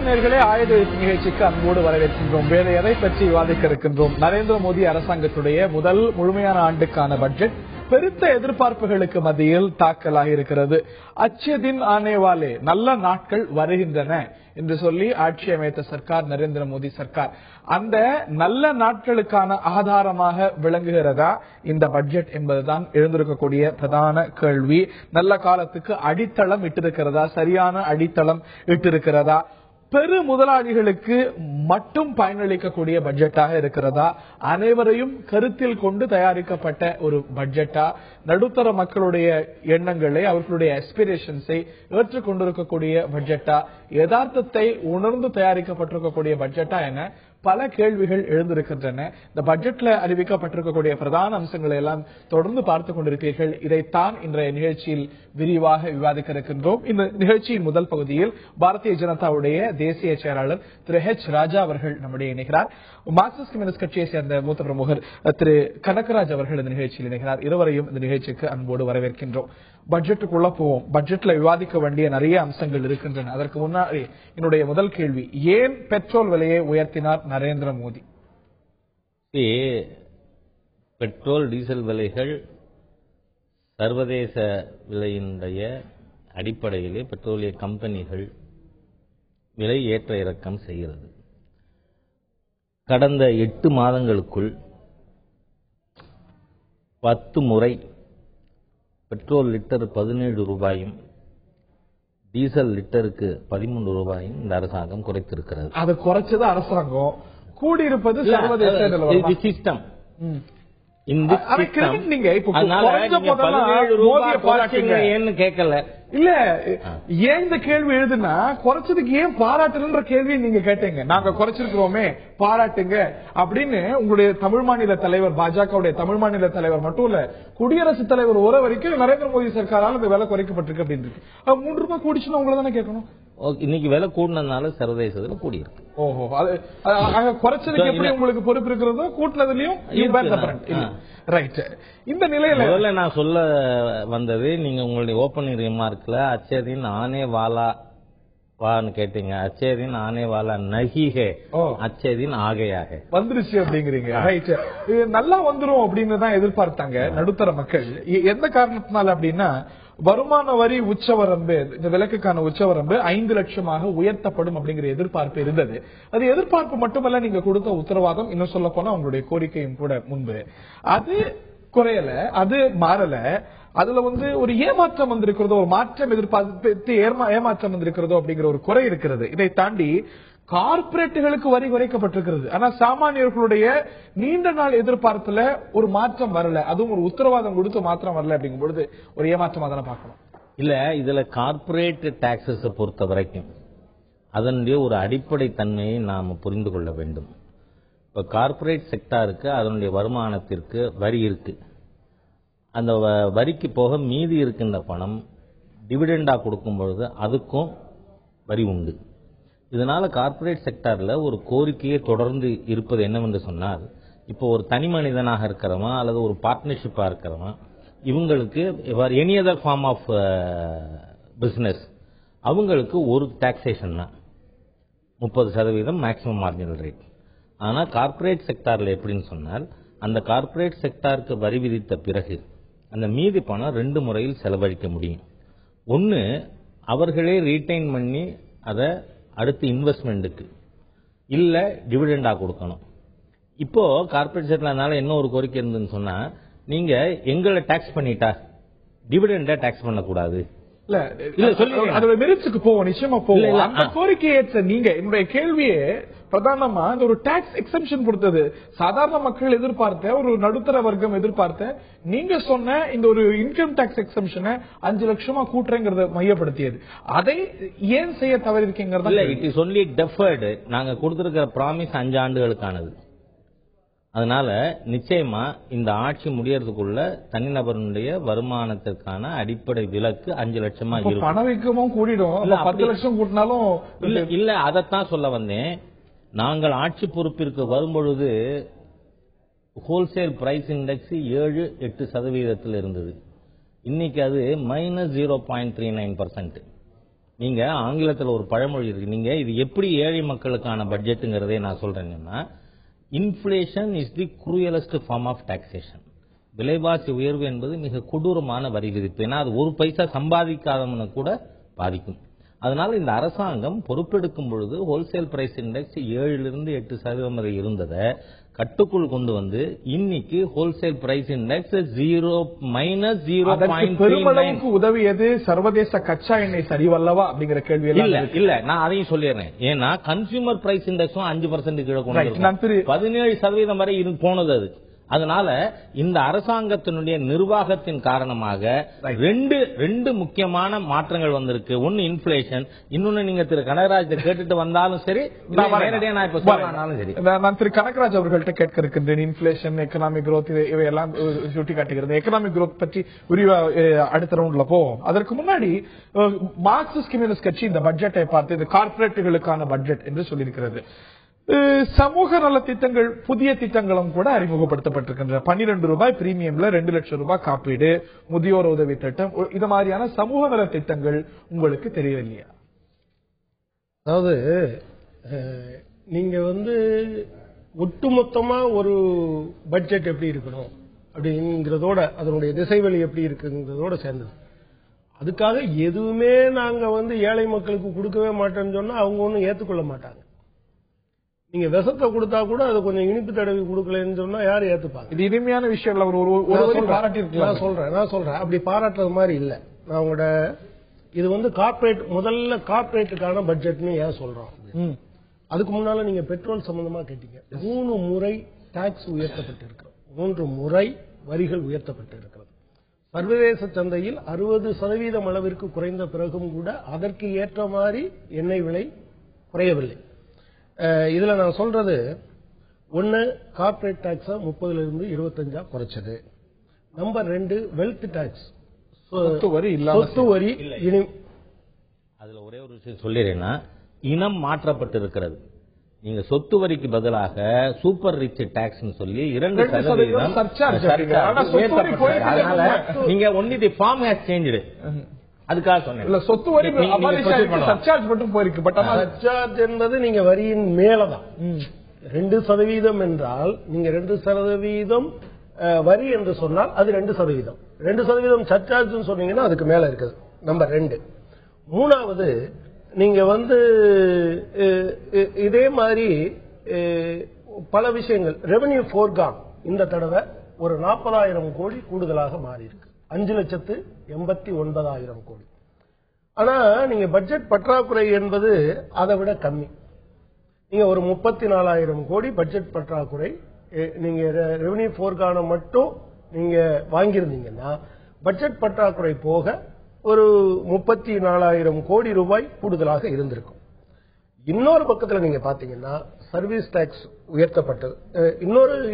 நேயர்களே, ஆயுத நிகழ்ச்சிக்கு அன்போடு வரவேற்கின்றோம். வேறு எதை பற்றி விவாதிக்க இருக்கின்றோம்? நரேந்திர மோடி அரசாங்கத்துடைய முதல் முழுமையான ஆண்டுக்கான பட்ஜெட் பெருத்த எதிர்பார்ப்புகளுக்கு மத்தியில் தாக்கலாகி இருக்கிறது. அச்சே தின் ஆனே வாலே, நல்ல நாட்கள் வருகின்றன என்று சொல்லி ஆட்சி அமைத்த சர்க்கார் நரேந்திர மோடி சர்க்கார். அந்த நல்ல நாட்களுக்கான ஆதாரமாக விளங்குகிறதா இந்த பட்ஜெட் என்பதுதான் எழுந்திருக்கக்கூடிய பிரதான கேள்வி. நல்ல காலத்துக்கு அடித்தளம் இட்டிருக்கிறதா? சரியான அடித்தளம் இட்டிருக்கிறதா? பெரு முதலாளிகளுக்கு மட்டும் பயனளிக்கக்கூடிய பட்ஜெட்டாக இருக்கிறதா? அனைவரையும் கருத்தில் கொண்டு தயாரிக்கப்பட்ட ஒரு பட்ஜெட்டா? நடுத்தர மக்களுடைய எண்ணங்களை, அவர்களுடைய ஆஸ்பிரேஷன்ஸை ஏற்றுக்கொண்டிருக்கக்கூடிய பட்ஜெட்டா? யதார்த்தத்தை உணர்ந்து தயாரிக்கப்பட்டிருக்கக்கூடிய பட்ஜெட்டா என பல கேள்விகள் எழுந்திருக்கின்றன. இந்த பட்ஜெட்ல அறிவிக்கப்பட்டிருக்கக்கூடிய பிரதான அம்சங்களை எல்லாம் தொடர்ந்து பார்த்துக் கொண்டிருக்கிறீர்கள். இதைத்தான் இன்றைய நிகழ்ச்சியில் விரிவாக விவாதிக்க இருக்கின்றோம். இந்த நிகழ்ச்சியின் முதல் பகுதியில் பாரதிய ஜனதாவுடைய தேசிய செயலாளர் திரு ஹெச் ராஜா அவர்கள் நம்முடைய இணைகிறார். மார்க்சிஸ்ட் கம்யூனிஸ்ட் கட்சியை சேர்ந்த மூத்த பிரமுகர் திரு கனகராஜ் அவர்கள் இந்த நிகழ்ச்சியில் இணைகிறார். இருவரையும் இந்த நிகழ்ச்சிக்கு அன்போடு வரவேற்கின்றோம். பட்ஜெட்டுக்குள்ள போவோம். பட்ஜெட்ல விவாதிக்க வேண்டிய நிறைய அம்சங்கள் இருக்கின்றன. அதற்கு முன்னாடி என்னுடைய முதல் கேள்வி, ஏன் பெட்ரோல் விலையை உயர்த்தினார் நரேந்திர மோடி? பெட்ரோல் டீசல் விலைகள் சர்வதேச விலையினுடைய அடிப்படையிலே பெட்ரோலிய கம்பெனிகள் விலை ஏற்ற இறக்கம் செய்கிறது. கடந்த 8 மாதங்களுக்குள் 10 முறை பெட்ரோல் லிட்டர் 17 ரூபாயும் டீசல் லிட்டருக்கு 13 ரூபாயும் இந்த அரசாங்கம் குறைத்திருக்கிறது. அது குறைச்சது அரசாங்கம், கூடியிருப்பது சர்வதேச சிஸ்டம். ஏன்னு கேட்கல இல்ல, ஏன் இந்த கேள்வி எழுதுனா குறைச்சதுக்கு ஏன் பாராட்டுன்ற கேள்வி நீங்க கேட்டீங்க. நாங்க குறைச்சிருக்கிறோமே பாராட்டுங்க அப்படின்னு உங்களுடைய தமிழ் மாநில தலைவர், பாஜகவுடைய தமிழ் மாநில தலைவர் மட்டும் இல்ல, குடியரசுத் தலைவர் ஒரு வரைக்கும் நரேந்திர மோடி சர்க்காரால் இந்த விலை குறைக்கப்பட்டிருக்கு அப்படின்னு இருக்கு. 3 ரூபாய் கூடிச்சுன்னா உங்களை தானே கேட்கணும். இன்னைக்கு விலை கூடினதுனால சர்வதேசத்துல கூடியிருக்கு. ஓஹோ, குறைச்சதுக்கு எப்படி உங்களுக்கு பொறுப்பு இருக்கிறதோ கூட்டினதுலயும் ரைட். இந்த நிலையில முதல்ல நான் சொல்ல வந்தது, நீங்க உங்களுடைய ஓப்பனிங் ரிமார்க்ல அச்சேதின் ஆனே வாலா வான்னு கேட்டீங்க. அச்சேதின் ஆனே வாலா நஹிஹே, அச்சேதின் ஆகையாக வந்துருச்சு அப்படிங்கிறீங்க. ரைட், நல்லா வந்துரும் அப்படின்னு தான் எதிர்பார்த்தாங்க நடுத்தர மக்கள். எந்த காரணத்தினால அப்படின்னா, வருமான வரி உச்சவரம்பு, இந்த விலக்குக்கான உச்சவரம்பு 5 லட்சமாக உயர்த்தப்படும் அப்படிங்கிற எதிர்பார்ப்பு இருந்தது. அது எதிர்பார்ப்பு மட்டுமல்ல, நீங்க கொடுத்த உத்தரவாதம், இன்னும் சொல்ல போனா உங்களுடைய கோரிக்கையும் கூட முன்பு. அது குறையல, அது மாறல. அதுல ஒரு ஏமாற்றம் வந்திருக்கிறதோ, ஒரு மாற்றம் எதிர்பார்த்து ஏமாற்றம் வந்திருக்கிறதோ அப்படிங்கிற ஒரு குறை இருக்கிறது. இதை தாண்டி கார்பரேட்டுகளுக்கு வரி குறைக்கப்பட்டிருக்கிறது. ஆனா சாமானியர்களுடைய நீண்ட நாள் எதிர்பார்ப்புல ஒரு மாற்றம் வரல. அதுவும் ஒரு உத்தரவாதம் கொடுத்து மாற்றம் வரல அப்படிங்கும் பொழுது ஒரு ஏமாற்றமா தானே பார்க்கணும். இல்ல, இதுல கார்பரேட் டாக்ஸஸ் பொறுத்த வரைக்கும் அதனுடைய ஒரு அடிப்படை தன்மையை நாம் புரிந்து கொள்ள வேண்டும். இப்ப கார்பரேட் செக்டாருக்கு அதனுடைய வருமானத்திற்கு வரி இருக்கு. அந்த வரிக்கு போக மீதி இருக்கின்ற பணம் டிவிடெண்டா கொடுக்கும் பொழுது அதுக்கும் வரி உண்டு. இதனால கார்பரேட் செக்டார்ல ஒரு கோரிக்கையை தொடர்ந்து இருப்பது என்னவென்று சொன்னால், இப்போ ஒரு தனி மனிதனாக இருக்கிறவன் அல்லது ஒரு பார்ட்னர்ஷிப்பா இருக்கிறவன், இவங்களுக்கு any other form of business, அவங்களுக்கு ஒரு டாக்ஸேஷன் தான் 30% மேக்சிமம் மார்ஜினல் ரேட். ஆனா கார்பரேட் செக்டார்ல எப்படின்னு சொன்னால், அந்த கார்பரேட் செக்டாருக்கு வரி விதித்த பிறகு அந்த மீதி பணம் 2 முறையில் செலவழிக்க முடியும். ஒன்னு, அவர்களே ரீடைன் பண்ணி அதை அடுத்து இன்வெஸ்ட்மெண்ட்டுக்கு, இல்ல டிவிடெண்டா கொடுக்கணும். இப்போ கார்பரேட் செக்டார்னால என்ன ஒரு கோரிக்கை இருந்துன்னு சொன்னா, நீங்க எங்களை டாக்ஸ் பண்ணிட்டா டிவிடெண்டா டாக்ஸ் பண்ணக்கூடாது. மெரிட்ஸுக்கு போவோம், நிச்சயமா போவோம். அந்த கோரிக்கை ஏற்ற நீங்க, என்னுடைய கேள்வியே பிரதானமா இந்த ஒரு டாக்ஸ் எக்ஸம்ஷன் கொடுத்தது சாதாரண மக்கள் எதிர்பார்த்த, ஒரு நடுத்தர வர்க்கம் எதிர்பார்த்த, நீங்க சொன்ன இந்த ஒரு இன்கம் டாக்ஸ் எக்ஸம்ஷனை 5 லட்சமா கூட்டுறேங்கிறத மையப்படுத்தியது. அதை ஏன் செய்ய தவறிருக்கீங்க? It is only deferred. நாங்க கொடுத்திருக்கிற ப்ராமிஸ் 5 ஆண்டுகளுக்கானது. அதனால நிச்சயமா இந்த ஆட்சி முடியறதுக்குள்ள தனிநபருடைய வருமானத்திற்கான அடிப்படை விலக்கு 5 லட்சமா இருக்கும். பணவீக்கமும் கூடிடும், 10 லட்சம் கூட்டினாலும் இல்ல. அதைத்தான் சொல்ல வந்தேன். நாங்கள் ஆட்சி பொறுப்பிற்கு வரும்பொழுது ஹோல்சேல் பிரைஸ் இண்டெக்ஸ் 7-8% இருந்தது. இன்னைக்கு அது -0.39%. நீங்க ஆங்கிலத்தில் ஒரு பழமொழி இருக்கு, நீங்க இது எப்படி ஏழை மக்களுக்கான பட்ஜெட்டுங்கிறதே நான் சொல்றேன்னா, inflation is the cruelest form of taxation. விலைவாசி உயர்வு என்பது மிக கொடூரமான வரி விதிப்பு. ஏன்னா அது ஒரு பைசா சம்பாதிக்காதவனை கூட பாதிக்கும். அதனால இந்த அரசாங்கம் பொறுப்பெடுக்கும் பொழுது ஹோல்சேல் பிரைஸ் இண்டெக்ஸ் 7-8% வரை இருந்ததை கட்டுக்குள் கொண்டு வந்து இன்னைக்கு ஹோல்சேல் பிரைஸ் இண்டெக்ஸ் பெருமளவுக்கு உதவியது சர்வதேச கச்சா எண்ணெய் சரிவல்லவா அப்படிங்கிற கேள்வி இல்ல. நான் அதையும் சொல்லிடுறேன். ஏன்னா கன்சியூமர் பிரைஸ் இண்டெக்ஸும் 5% கீழே கொண்டு 17% வரை போனது அது. அதனால இந்த அரசாங்கத்தினுடைய நிர்வாகத்தின் காரணமாக ரெண்டு முக்கியமான மாற்றங்கள் வந்திருக்கு. ஒன்னு இன்ஃபிளேஷன், இன்னொன்னு நீங்க திரு கனகராஜ் கேட்டுட்டு வந்தாலும் சரி, நேரடியா நான் இப்ப சொன்னாலும் சரி. நான் திரு கனகராஜ் அவர்கள்ட்ட கேட்க இருக்கின்றேன். இன்ஃபிளேஷன், எக்கனாமிக் குரோத் இவையெல்லாம் சுட்டி காட்டுகிறது. எக்கனாமிக் குரோத் பற்றி விரிவா அடுத்த ரவுண்ட்ல போவோம். அதற்கு முன்னாடி மார்க்சிஸ்ட் கம்யூனிஸ்ட் கட்சி இந்த பட்ஜெட்டை பார்த்து இது கார்பரேட்டுகளுக்கான பட்ஜெட் என்று சொல்லியிருக்கிறது. சமூக நல திட்டங்கள், புதிய திட்டங்களும் கூட அறிமுகப்படுத்தப்பட்டிருக்கின்றன. 12 ரூபாய் பிரீமியம்ல 2 லட்சம் ரூபாய் காப்பீடு, முதியோர் உதவி திட்டம், இது மாதிரியான சமூக நல திட்டங்கள் உங்களுக்கு தெரியவில்லையா? அதாவது நீங்க ஒட்டுமொத்தமா ஒரு பட்ஜெட் எப்படி இருக்கணும் அப்படிங்கிறதோட அதனுடைய திசைவெளி எப்படி இருக்குங்கிறதோட சேர்ந்தது. அதுக்காக எதுவுமே நாங்க ஏழை மக்களுக்கு கொடுக்கவே மாட்டோம்னு சொன்னா அவங்க ஒன்னும் ஏத்துக்கொள்ள மாட்டாங்க. நீங்க விஷத்தை கொடுத்தா கூட அதை கொஞ்சம் இனிப்பு தடவி கொடுக்கலன்னு சொன்னா யாரு ஏத்துப்பாங்க? இது இனிமையான விஷயம். நான் சொல்றேன் அப்படி பாராட்டுறது மாதிரி இல்ல. நான் உங்களோட இது கார்பரேட், முதல்ல கார்பரேட்டுக்கான பட்ஜெட்னு ஏன் சொல்றோம்? அதுக்கு முன்னால நீங்க பெட்ரோல் சம்பந்தமா கேட்டீங்க. 3 முறை டாக்ஸ் உயர்த்தப்பட்டிருக்கிறது, 3 முறை வரிகள் உயர்த்தப்பட்டிருக்கிறது. சர்வதேச சந்தையில் 60% அளவிற்கு குறைந்த பிறகும் கூட அதற்கு ஏற்ற மாதிரி எண்ணெய் விலை குறையவில்லை. இதுல நான் சொல்றது ஒன்னு, கார்பரேட் டாக்ஸ் 30 to 25 குறைச்சது. நம்பர் 2, வெல்த் டாக்ஸ், சொத்து வரி. அதுல ஒரே ஒரு விஷயம் சொல்லிடுறேன்னா, இனம் மாற்றப்பட்டிருக்கிறது. நீங்க சொத்து வரிக்கு பதிலாக சூப்பர் ரிச் டாக்ஸ் சொல்லி 2% அதனால நீங்க only the form has changed. அதுக்காக சொன்னேன். சொத்து வரி சர்சார்ஜ் மட்டும் போயிருக்கு. பட் சர்சார்ஜ் என்பது நீங்க வரியின் மேலதான். 2% என்றால் நீங்க 2% வரி என்று சொன்னால் அது 2%. 2% சர்சார்ஜ் சொன்னீங்கன்னா அதுக்கு மேல இருக்குது. நம்பர் 2. மூணாவது, நீங்க இதே மாதிரி பல விஷயங்கள், ரெவென்யூ ஃபோர்கான் இந்த தடவை ஒரு 40,000 கோடி கூடுதலாக மாறி இருக்கு. 5,89,000 கோடி. ஆனா நீங்க பட்ஜெட் பற்றாக்குறை என்பது அதை விட கம்மி. நீங்க ஒரு 34,000 கோடி பட்ஜெட் பற்றாக்குறை நீங்க ரெவென்யூ ஃபோர்கான மட்டும் நீங்க வாங்கியிருந்தீங்கன்னா பட்ஜெட் பற்றாக்குறை போக ஒரு 34,000 கோடி ரூபாய் கூடுதலாக இருந்திருக்கும். இன்னொரு பக்கத்துல நீங்க பாத்தீங்கன்னா சர்வீஸ் டாக்ஸ் உயர்த்தப்பட்டது.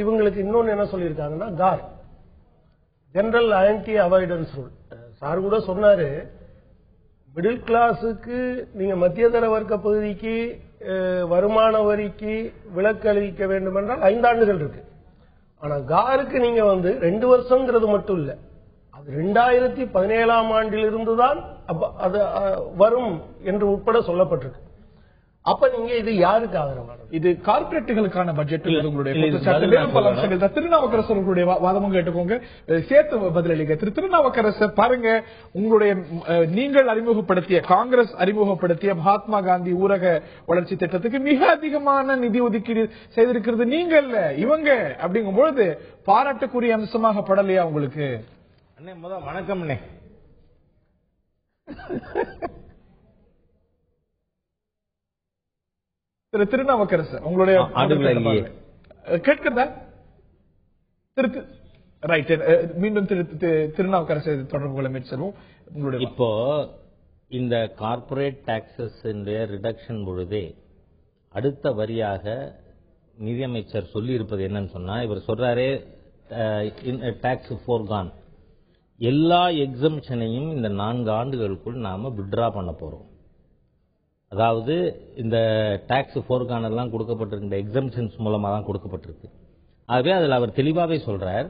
இவங்களுக்கு இன்னொன்னு என்ன சொல்லியிருக்காங்கன்னா, car, general anti avoidance rule. Sir கூட சொன்னாரு, மிடில் கிளாஸுக்கு நீங்க மத்தியதர வர்க்க பகுதிக்கு வருமான வரிக்கு விலக்கு அளிக்க வேண்டும் என்றால் 5 ஆண்டுகள் இருக்கு. ஆனா காருக்கு நீங்க 2 வருஷங்கிறது மட்டும் இல்ல, அது 2017ஆம் ஆண்டிலிருந்துதான் அது வரும் என்று உட்பட சொல்லப்பட்டிருக்கு. அப்ப நீங்க இது யாருக்கு ஆதரவானது? இது கார்பரேட்டுகளுக்கான பட்ஜெட். திருநாவுக்கரசர்களுடைய வாதமும் கேட்டுக்கோங்க, சேர்த்து பதிலளிங்க. திருநாவுக்கரசர், பாருங்க, உங்களுடைய நீங்கள் அறிமுகப்படுத்திய, காங்கிரஸ் அறிமுகப்படுத்திய மகாத்மா காந்தி ஊரக வளர்ச்சி திட்டத்துக்கு மிக அதிகமான நிதி ஒதுக்கீடு செய்திருக்கிறது நீங்க இல்ல, இவங்க. அப்படிங்கும் பொழுது பாராட்டுக்குரிய அம்சமாக படலையா உங்களுக்கு? அண்ணே, வணக்கம் அண்ணே. திரு திருநாவுக்கரசர், உங்களுடைய கேட்கிறதா? ரைட், மீண்டும் திருநாவுக்கரசர் தொடர்பு கொள்ள முயற்சிப்போம். உங்களுடைய இப்போ இந்த கார்பரேட் டாக்ஸஸ் ரிடக்ஷன் பொழுதே அடுத்த வரியாக நிதியமைச்சர் சொல்லி இருப்பது என்னன்னு சொன்னா, இவர் சொல்றாரு டாக்ஸ் ஃபோர்கான், எல்லா எக்ஸம்ஷனையும் இந்த 4 ஆண்டுகளுக்குள் நாம வித்ட்ரா பண்ண போறோம். அதாவது இந்த டாக்ஸ் ஃபோர்கான் எல்லாம் கொடுக்கப்பட்டிருக்கிற எக்ஸம்ஷன்ஸ் மூலமா தான் கொடுக்கப்பட்டிருக்கு. ஆகவே அதில் அவர் தெளிவாகவே சொல்றார்,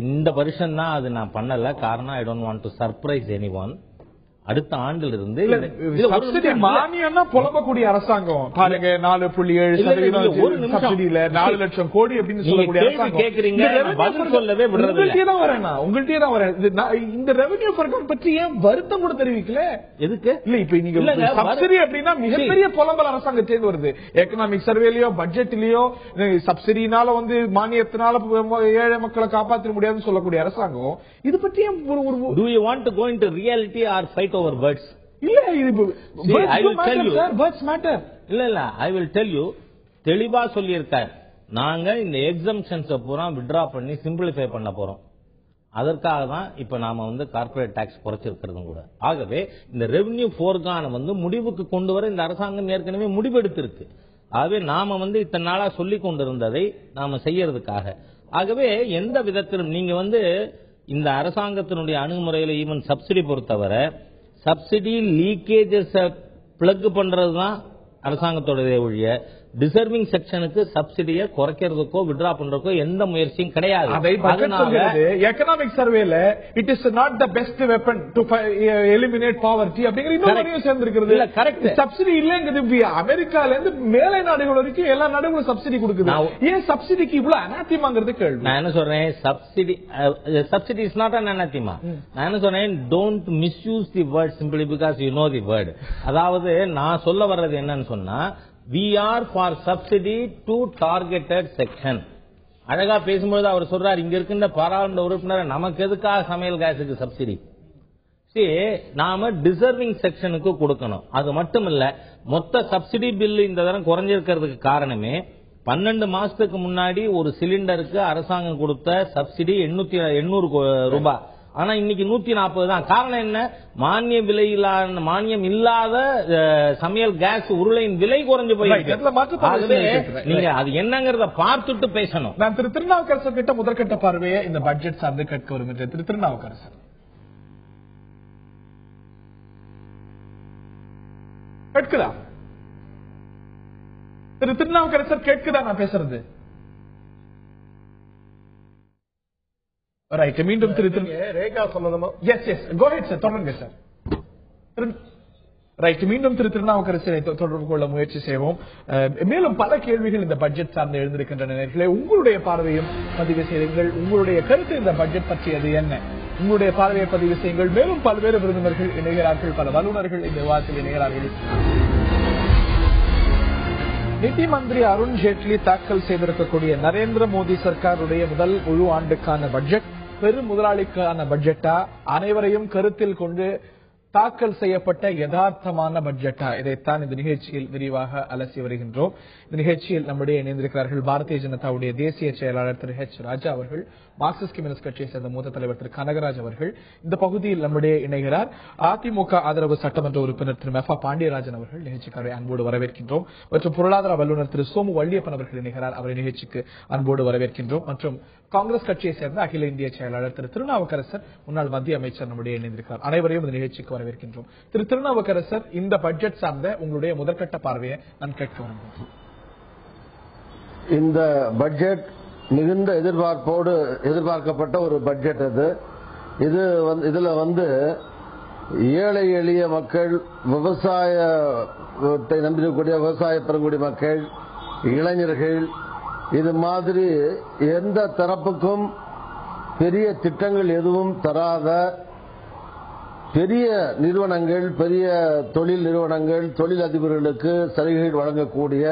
இந்த வருஷம் தான் அது நான் பண்ணல, காரணம் I don't want to surprise any one. அடுத்த ஆண்டில் இருந்து மானியம்னா புலம்பக்கூடிய அரசாங்கம் பாருங்க 4.7% சப்சிடியில 4 லட்சம் கோடி அப்படின்னு சொல்லக்கூடிய உங்கள்கிட்ட தான் வரேன். இந்த ரெவென்யூ ப்ரோக்ராம் பற்றி ஏன் வருத்தம் கூட தெரிவிக்கல? எதுக்கு இல்ல இப்ப நீங்க சப்சிடி அப்படின்னா மிகப்பெரிய புலம்பல் அரசாங்கத்திலிருந்து வருது. எக்கனாமிக் சர்வேலயோ பட்ஜெட்லயோ சப்சிடினால வந்து மானியத்தினால ஏழை மக்களை காப்பாற்ற முடியாதுன்னு சொல்லக்கூடிய அரசாங்கம் இது பற்றி Do you want to go into reality or fight over words? இல்ல I will tell you words matter. இல்ல I will tell you தெளிவா சொல்லியிருக்கார். நாங்க இந்த எக்ஸம்ஷன்ஸ் பூரா வித்ட்ரா பண்ணி சிம்பிளிஃபை பண்ண போறோம். அதற்காக தான் இப்ப நாம வந்து கார்ப்பரேட் டாக்ஸ் குறைச்சிருக்கிறதும் கூட. ஆகவே இந்த ரெவென்யூ ஃபோர்கான வந்து முடிவுக்கு கொண்டு வர இந்த அரசாங்கம் ஏற்கனவே முடிவெடுத்திருக்கு. ஆகவே நாம வந்து இத்தனை நாளா சொல்லிக் கொண்டிருந்ததை நாம செய்யறதுக்காக. ஆகவே எந்த விதத்திலும் நீங்க வந்து இந்த அரசாங்கத்தினுடைய அணுகுமுறையில ஈவன் சப்சிடி பொறுத்தவரை சப்சிடி லீக்கேஜஸ் பிளக் பண்றதுதான் அரசாங்கத்தோட ஒழிய டிசர்விங் செக்ஷனுக்கு சப்சிடியை குறைக்கிறதுக்கோ வித்ட்ரா பண்றதுக்கோ எந்த முயற்சியும் கிடையாது. எக்கனாமிக் சர்வேல it is not the best weapon to eliminate poverty அப்படிங்கிற இன்னொரு சேர்ந்திருக்கிறது. கரெக்ட். சப்சிடி இல்லங்கிறது அமெரிக்கால இருந்து மேலை நாடுகள் வரைக்கும் எல்லா நாடுகளும் சப்சிடி கொடுக்குது. ஏன் சப்சிடிக்கு இவ்வளவு அனாத்திமாங்கிறது கேள்வி. நான் என்ன சொல்றேன், சப்சிடி இஸ் நாட் அன் அனாத்திமா. நான் என்ன சொல்றேன், don't misuse the word simply because you know the word. அதாவது நான் சொல்ல வர்றது என்னன்னு சொன்னா, we are for subsidy to targeted section. அழகா பேசும்போது அவர் சொல்றார், இங்க இருக்கின்ற பாராளுமன்ற உறுப்பினர் நமக்கு எதுக்காக சமையல் கேஸுக்கு சப்சிடி? நாம டிசர்விங் செக்ஷனுக்கு கொடுக்கணும். அது மட்டும் இல்ல, மொத்த சப்சிடி பில் இந்த தரம் குறைஞ்சிருக்கிறதுக்கு காரணமே 12 மாசத்துக்கு முன்னாடி ஒரு சிலிண்டருக்கு அரசாங்கம் கொடுத்த சப்சிடி 800 ரூபாய். ஆனா இன்னைக்கு 140 தான். காரணம் என்ன? மானியம் இல்லாத சமையல் கேஸ் உருளையின் விலை குறைஞ்சு போயிருக்கு. நீங்க அது என்னங்கறத பார்த்துட்டு பேசணும். நான் திரு திருநாவுக்கரசர் கிட்ட முதற்கட்ட பார்வையை இந்த பட்ஜெட் சார்ந்து கேட்க வருகின்றேன். திரு திருநாவுக்கரசர் கேட்குதா? திரு திருநாவுக்கரசர் கேட்குதா நான் பேசுறது? ரைட். மீண்டும் ரேகா சம்பந்தமா கோ ஹெட் சார், தொடருங்க சார். ரைட். மீண்டும் திரு திருநாவுக்கரசரை தொடர்பு கொள்ள முயற்சி செய்வோம். மேலும் பல கேள்விகள் இந்த பட்ஜெட் சார்ந்து எழுந்திருக்கின்றன. நேயர்களே, உங்களுடைய பார்வையும் பதிவு செய்யுங்கள். உங்களுடைய கருத்து இந்த பட்ஜெட் பற்றியது என்ன? உங்களுடைய பார்வையை பதிவு செய்யுங்கள். மேலும் பல்வேறு விருந்தினர்கள் இணைகிறார்கள், பல வல்லுநர்கள் இந்த விவாதத்தில் இணைகிறார்கள். நிதி மந்திரி அருண் ஜேட்லி தாக்கல் செய்திருக்கக்கூடிய நரேந்திர மோடி சர்க்காருடைய முதல் முழு ஆண்டுக்கான பட்ஜெட் பெரும் முதலாளிக்கான பட்ஜெட்டா, அனைவரையும் கருத்தில் கொண்டு தாக்கல் செய்யப்பட்ட யதார்த்தமான பட்ஜெட்டா, இதைத்தான் இந்த நிகழ்ச்சியில் விரிவாக அலசி வருகின்றோம். இந்த நிகழ்ச்சியில் நம்முடைய இணைந்திருக்கிறார்கள் பாரதிய ஜனதாவுடைய தேசிய செயலாளர் திரு H. ராஜா அவர்கள், மார்க்சிஸ்ட் கம்யூனிஸ்ட் கட்சியை சேர்ந்த மூத்த தலைவர் திரு கனகராஜ் அவர்கள் இந்த பகுதியில் நம்முடைய இணைகிறார். அதிமுக ஆதரவு சட்டமன்ற உறுப்பினர் திரு மெஃபா பாண்டியராஜன் அவர்கள் நிகழ்ச்சிக்காரை அன்போடு வரவேற்கின்றோம். மற்றும் பொருளாதார வல்லுநர் திரு சோமு வள்ளியப்பன் அவர்கள் இணைகிறார். அவரை நிகழ்ச்சிக்கு அன்போடு வரவேற்கின்றோம். மற்றும் காங்கிரஸ் கட்சியை சேர்ந்த அகில இந்திய செயலாளர் திரு திருநாவுக்கரசர், முன்னாள் மத்திய அமைச்சர் நம்முடைய இணைந்திருக்கிறார். அனைவரையும் இந்த நிகழ்ச்சிக்கு வரவேற்கின்றோம். திரு திருநாவுக்கரசர், இந்த பட்ஜெட் சார்ந்த உங்களுடைய முதற்கட்ட பார்வையை நான் கேட்க விரும்புகிறேன். இந்த பட்ஜெட் மிகுந்த எதிர்பார்ப்போடு எதிர்பார்க்கப்பட்ட ஒரு பட்ஜெட். இதுல வந்து ஏழை எளிய மக்கள், விவசாயத்தை நம்பியிருக்கக்கூடிய விவசாய பெருங்குடி மக்கள், இளைஞர்கள், இது மாதிரி எந்த தரப்புக்கும் பெரிய திட்டங்கள் எதுவும் தராத பெரிய நிறுவனங்கள், பெரிய தொழில் நிறுவனங்கள், தொழில் அதிபர்களுக்கு சலுகைகள் வழங்கக்கூடிய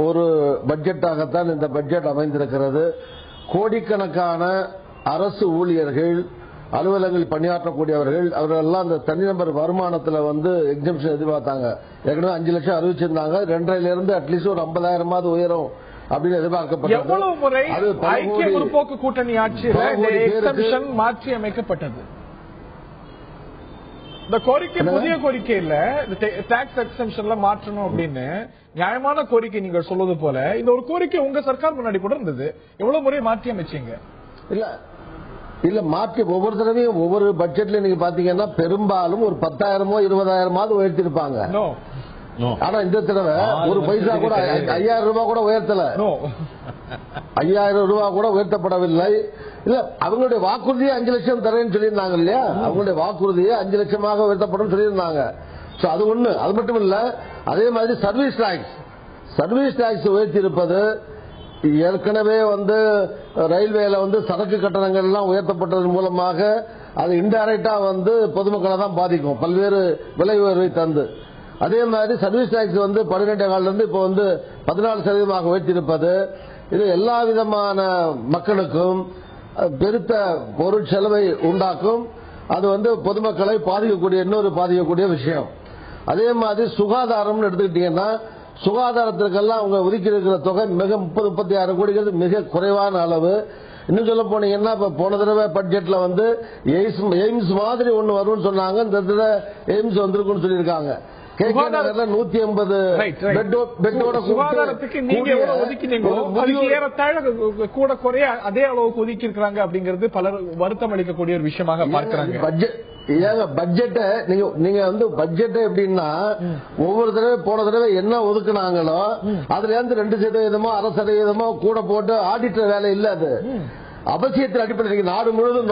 ஒரு பட்ஜெட்டாகத்தான் இந்த பட்ஜெட் அமைந்திருக்கிறது. கோடிக்கணக்கான அரசு ஊழியர்கள், அலுவலகங்கள் பணியாற்றக்கூடியவர்கள், அவர்களெல்லாம் அந்த தனிநபர் வருமானத்தில் வந்து எக்ஸம்ஷன் எதிர்பார்த்தாங்க. ஏற்கனவே 5 லட்சம் அறிவிச்சிருந்தாங்க. 2.5 அட்லீஸ்ட் ஒரு 50,000 உயரும் அப்படின்னு எதிர்பார்க்கப்பட்டது. அது ஐக்கிய முற்போக்கு கூட்டணி ஆட்சியில் மாற்றி அமைக்கப்பட்டது. இந்த கோரிக்கை புதிய கோரிக்கை இல்ல, டாக்ஸ் எக்ஸம்ஷன்ல மாற்றணும் அப்படின்னு நியாயமான கோரிக்கை. நீங்கள் சொல்வது போல இந்த ஒரு கோரிக்கை உங்க சர்க்கார் முன்னாடி கூட இருந்தது. எவ்வளவு முறை மாற்றி அமைச்சீங்க? இல்ல மாற்றி ஒவ்வொரு தடவையும் ஒவ்வொரு பட்ஜெட்ல நீங்க பாத்தீங்கன்னா பெரும்பாலும் ஒரு 10,000 20,000 உயர்த்திருப்பாங்க. ஆனா இந்த தடவை ஒரு பைசா கூட 5,000 ரூபாய் கூட உயர்த்தல. 5,000 ரூபாய் கூட உயர்த்தப்படவில்லை. இல்ல அவங்களுடைய வாக்குறுதியே 5 லட்சம் தரேன்னு சொல்லியிருந்தாங்க இல்லையா, அவங்களுடைய வாக்குறுதியே 5 லட்சமாக உயர்த்தப்படும் சொல்லியிருந்தாங்க. அது ஒண்ணு. அது மட்டும் இல்ல, அதே மாதிரி சர்வீஸ் டாக்ஸ் உயர்த்தி இருப்பது, ஏற்கனவே ரயில்வேல சரக்கு கட்டணங்கள் எல்லாம் உயர்த்தப்பட்டதன் மூலமாக அது இன்டைரக்டா பொதுமக்களை தான் பாதிக்கும், பல்வேறு விலை உயர்வை தந்து. அதே மாதிரி சர்வீஸ் டாக்ஸ் 12 இருந்து இப்போ 14% உயர்த்தியிருப்பது, இது எல்லா விதமான மக்களுக்கும் பெருத்த பொருட்செலவை உண்டாக்கும். அது பொதுமக்களை பாதிக்கக்கூடிய விஷயம். அதே மாதிரி சுகாதாரம் எடுத்துக்கிட்டீங்கன்னா, சுகாதாரத்திற்கெல்லாம் அவங்க ஒதுக்கி இருக்கிற தொகை மிக 30-36 கோடிங்கிறது மிக குறைவான அளவு. இன்னும் சொல்ல போனீங்கன்னா, இப்ப போன தடவை பட்ஜெட்ல எய்ம்ஸ் மாதிரி ஒண்ணு வரும்னு சொன்னாங்க, இந்த தடவை எய்ம்ஸ் வந்திருக்குன்னு சொல்லியிருக்காங்க. 150 பெட்டோட சுகாதாரத்துக்கு நீங்க எவ்வளவு ஒதுக்கினீங்களோ அதுக்கு ஏறத்தாழ கூட குறைய அதே அளவுக்கு ஒதுக்கி இருக்காங்க அப்படிங்கிறது பலர் வருத்தம் அளிக்கக்கூடிய ஒரு விஷயமாக பார்க்கிறாங்க. பட்ஜெட்டை நீங்க பட்ஜெட்டை எப்படின்னா, ஒவ்வொரு தடவை போன தடவை என்ன ஒதுக்குனாங்களோ அதுல இருந்து 2% 1/2% கூட போட்டு ஆடிட்டர் வேலை இல்ல. அது அவசியத்தில் அடிப்படையில் நாடு முழுவதும்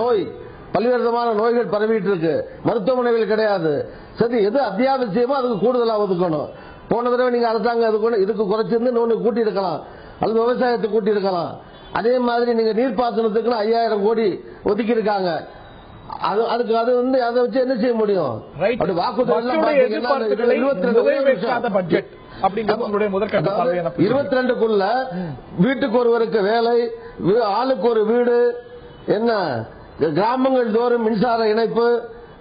பல்வேறு விதமான நோய்கள் பரவிட்டு இருக்கு, மருத்துவமனைகள் கிடையாது. சரி, எது அத்தியாவசியமோ அதுக்கு கூடுதலா ஒதுக்கணும். போன தடவை நீங்க அரசாங்கம் இதுக்கு குறைச்சிருந்து இன்னொன்னு கூட்டி இருக்கலாம், அது விவசாயத்தை கூட்டி இருக்கலாம். அதே மாதிரி நீங்க நீர்ப்பாசனத்துக்கு 5000 கோடி ஒதுக்கி இருக்காங்க. அதுக்கு அதை வச்சு என்ன செய்ய முடியும்? வாக்குறுதி 22க்குள்ள வீட்டுக்கு ஒருவருக்கு வேலை, ஆளுக்கு ஒரு வீடு, என்ன கிராமங்கள் தோறும் மின்சார இணைப்பு,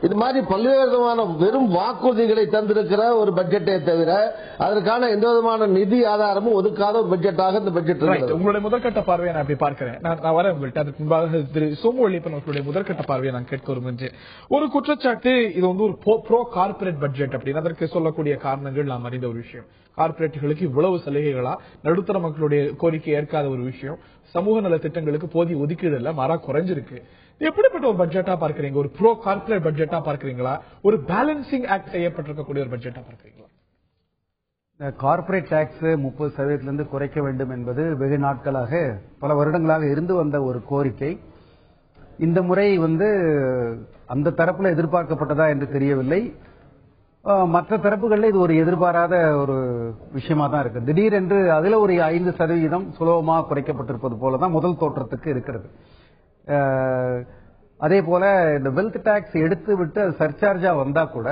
இது மாதிரி பல்வேறு விதமான வெறும் வாக்குறுதிகளை தந்திருக்கிற ஒரு பட்ஜெட்டை தவிர அதற்கான எந்த விதமான நிதி ஆதாரமும் ஒதுக்காத ஒரு பட்ஜெட்டாக இந்த பட்ஜெட். உங்களுடைய முதற்கட்ட பார்வையை நான் அப்படி பார்க்கிறேன். நான் வரேன் உங்கள்கிட்ட. அதுக்கு முன்பாக திரு சோமுவெளியப்பன் அவர்களுடைய முதற்கட்ட பார்வையை நான் கேட்க விரும்புகிறேன். ஒரு குற்றச்சாட்டு, இது ஒரு ப்ரோ கார்பரேட் பட்ஜெட் அப்படின்னு. அதற்கு சொல்லக்கூடிய காரணங்கள் நாம் அறிந்த ஒரு விஷயம். கார்பரேட்டுகளுக்கு இவ்வளவு சலுகைகளா, நடுத்தர மக்களுடைய கோரிக்கை ஏற்காத ஒரு விஷயம், சமூக நல திட்டங்களுக்கு போதிய ஒதுக்கீடு இல்ல, மாறா குறைஞ்சிருக்கு. எப்படிப்பட்ட ஒரு பட்ஜெட்டா பார்க்கறீங்க? ஒரு ப்ரோ கார்பரேட் பட்ஜெட்டா பார்க்கறீங்களா, ஒரு பேலன்சிங் ஆக்ட் செய்யப்பட்டிருக்கக்கூடிய ஒரு பட்ஜெட்டா பார்க்கறீங்களா? கார்பரேட் டாக்ஸ் 30% குறைக்க வேண்டும் என்பது வெகு நாட்களாக, பல வருடங்களாக இருந்து வந்த ஒரு கோரிக்கை. இந்த முறை அந்த தரப்புல எதிர்பார்க்கப்பட்டதா என்று தெரியவில்லை. மற்ற தரப்புகளில் இது ஒரு எதிர்பாராத ஒரு விஷயமா தான் இருக்கு. திடீரென்று அதுல ஒரு 5% சுலபமாக குறைக்கப்பட்டிருப்பது போலதான் முதல் தோற்றத்துக்கு இருக்கிறது. அதே போல இந்த வெல்த் டாக்ஸ் எடுத்து விட்டு அது சர்சார்ஜா வந்தா கூட,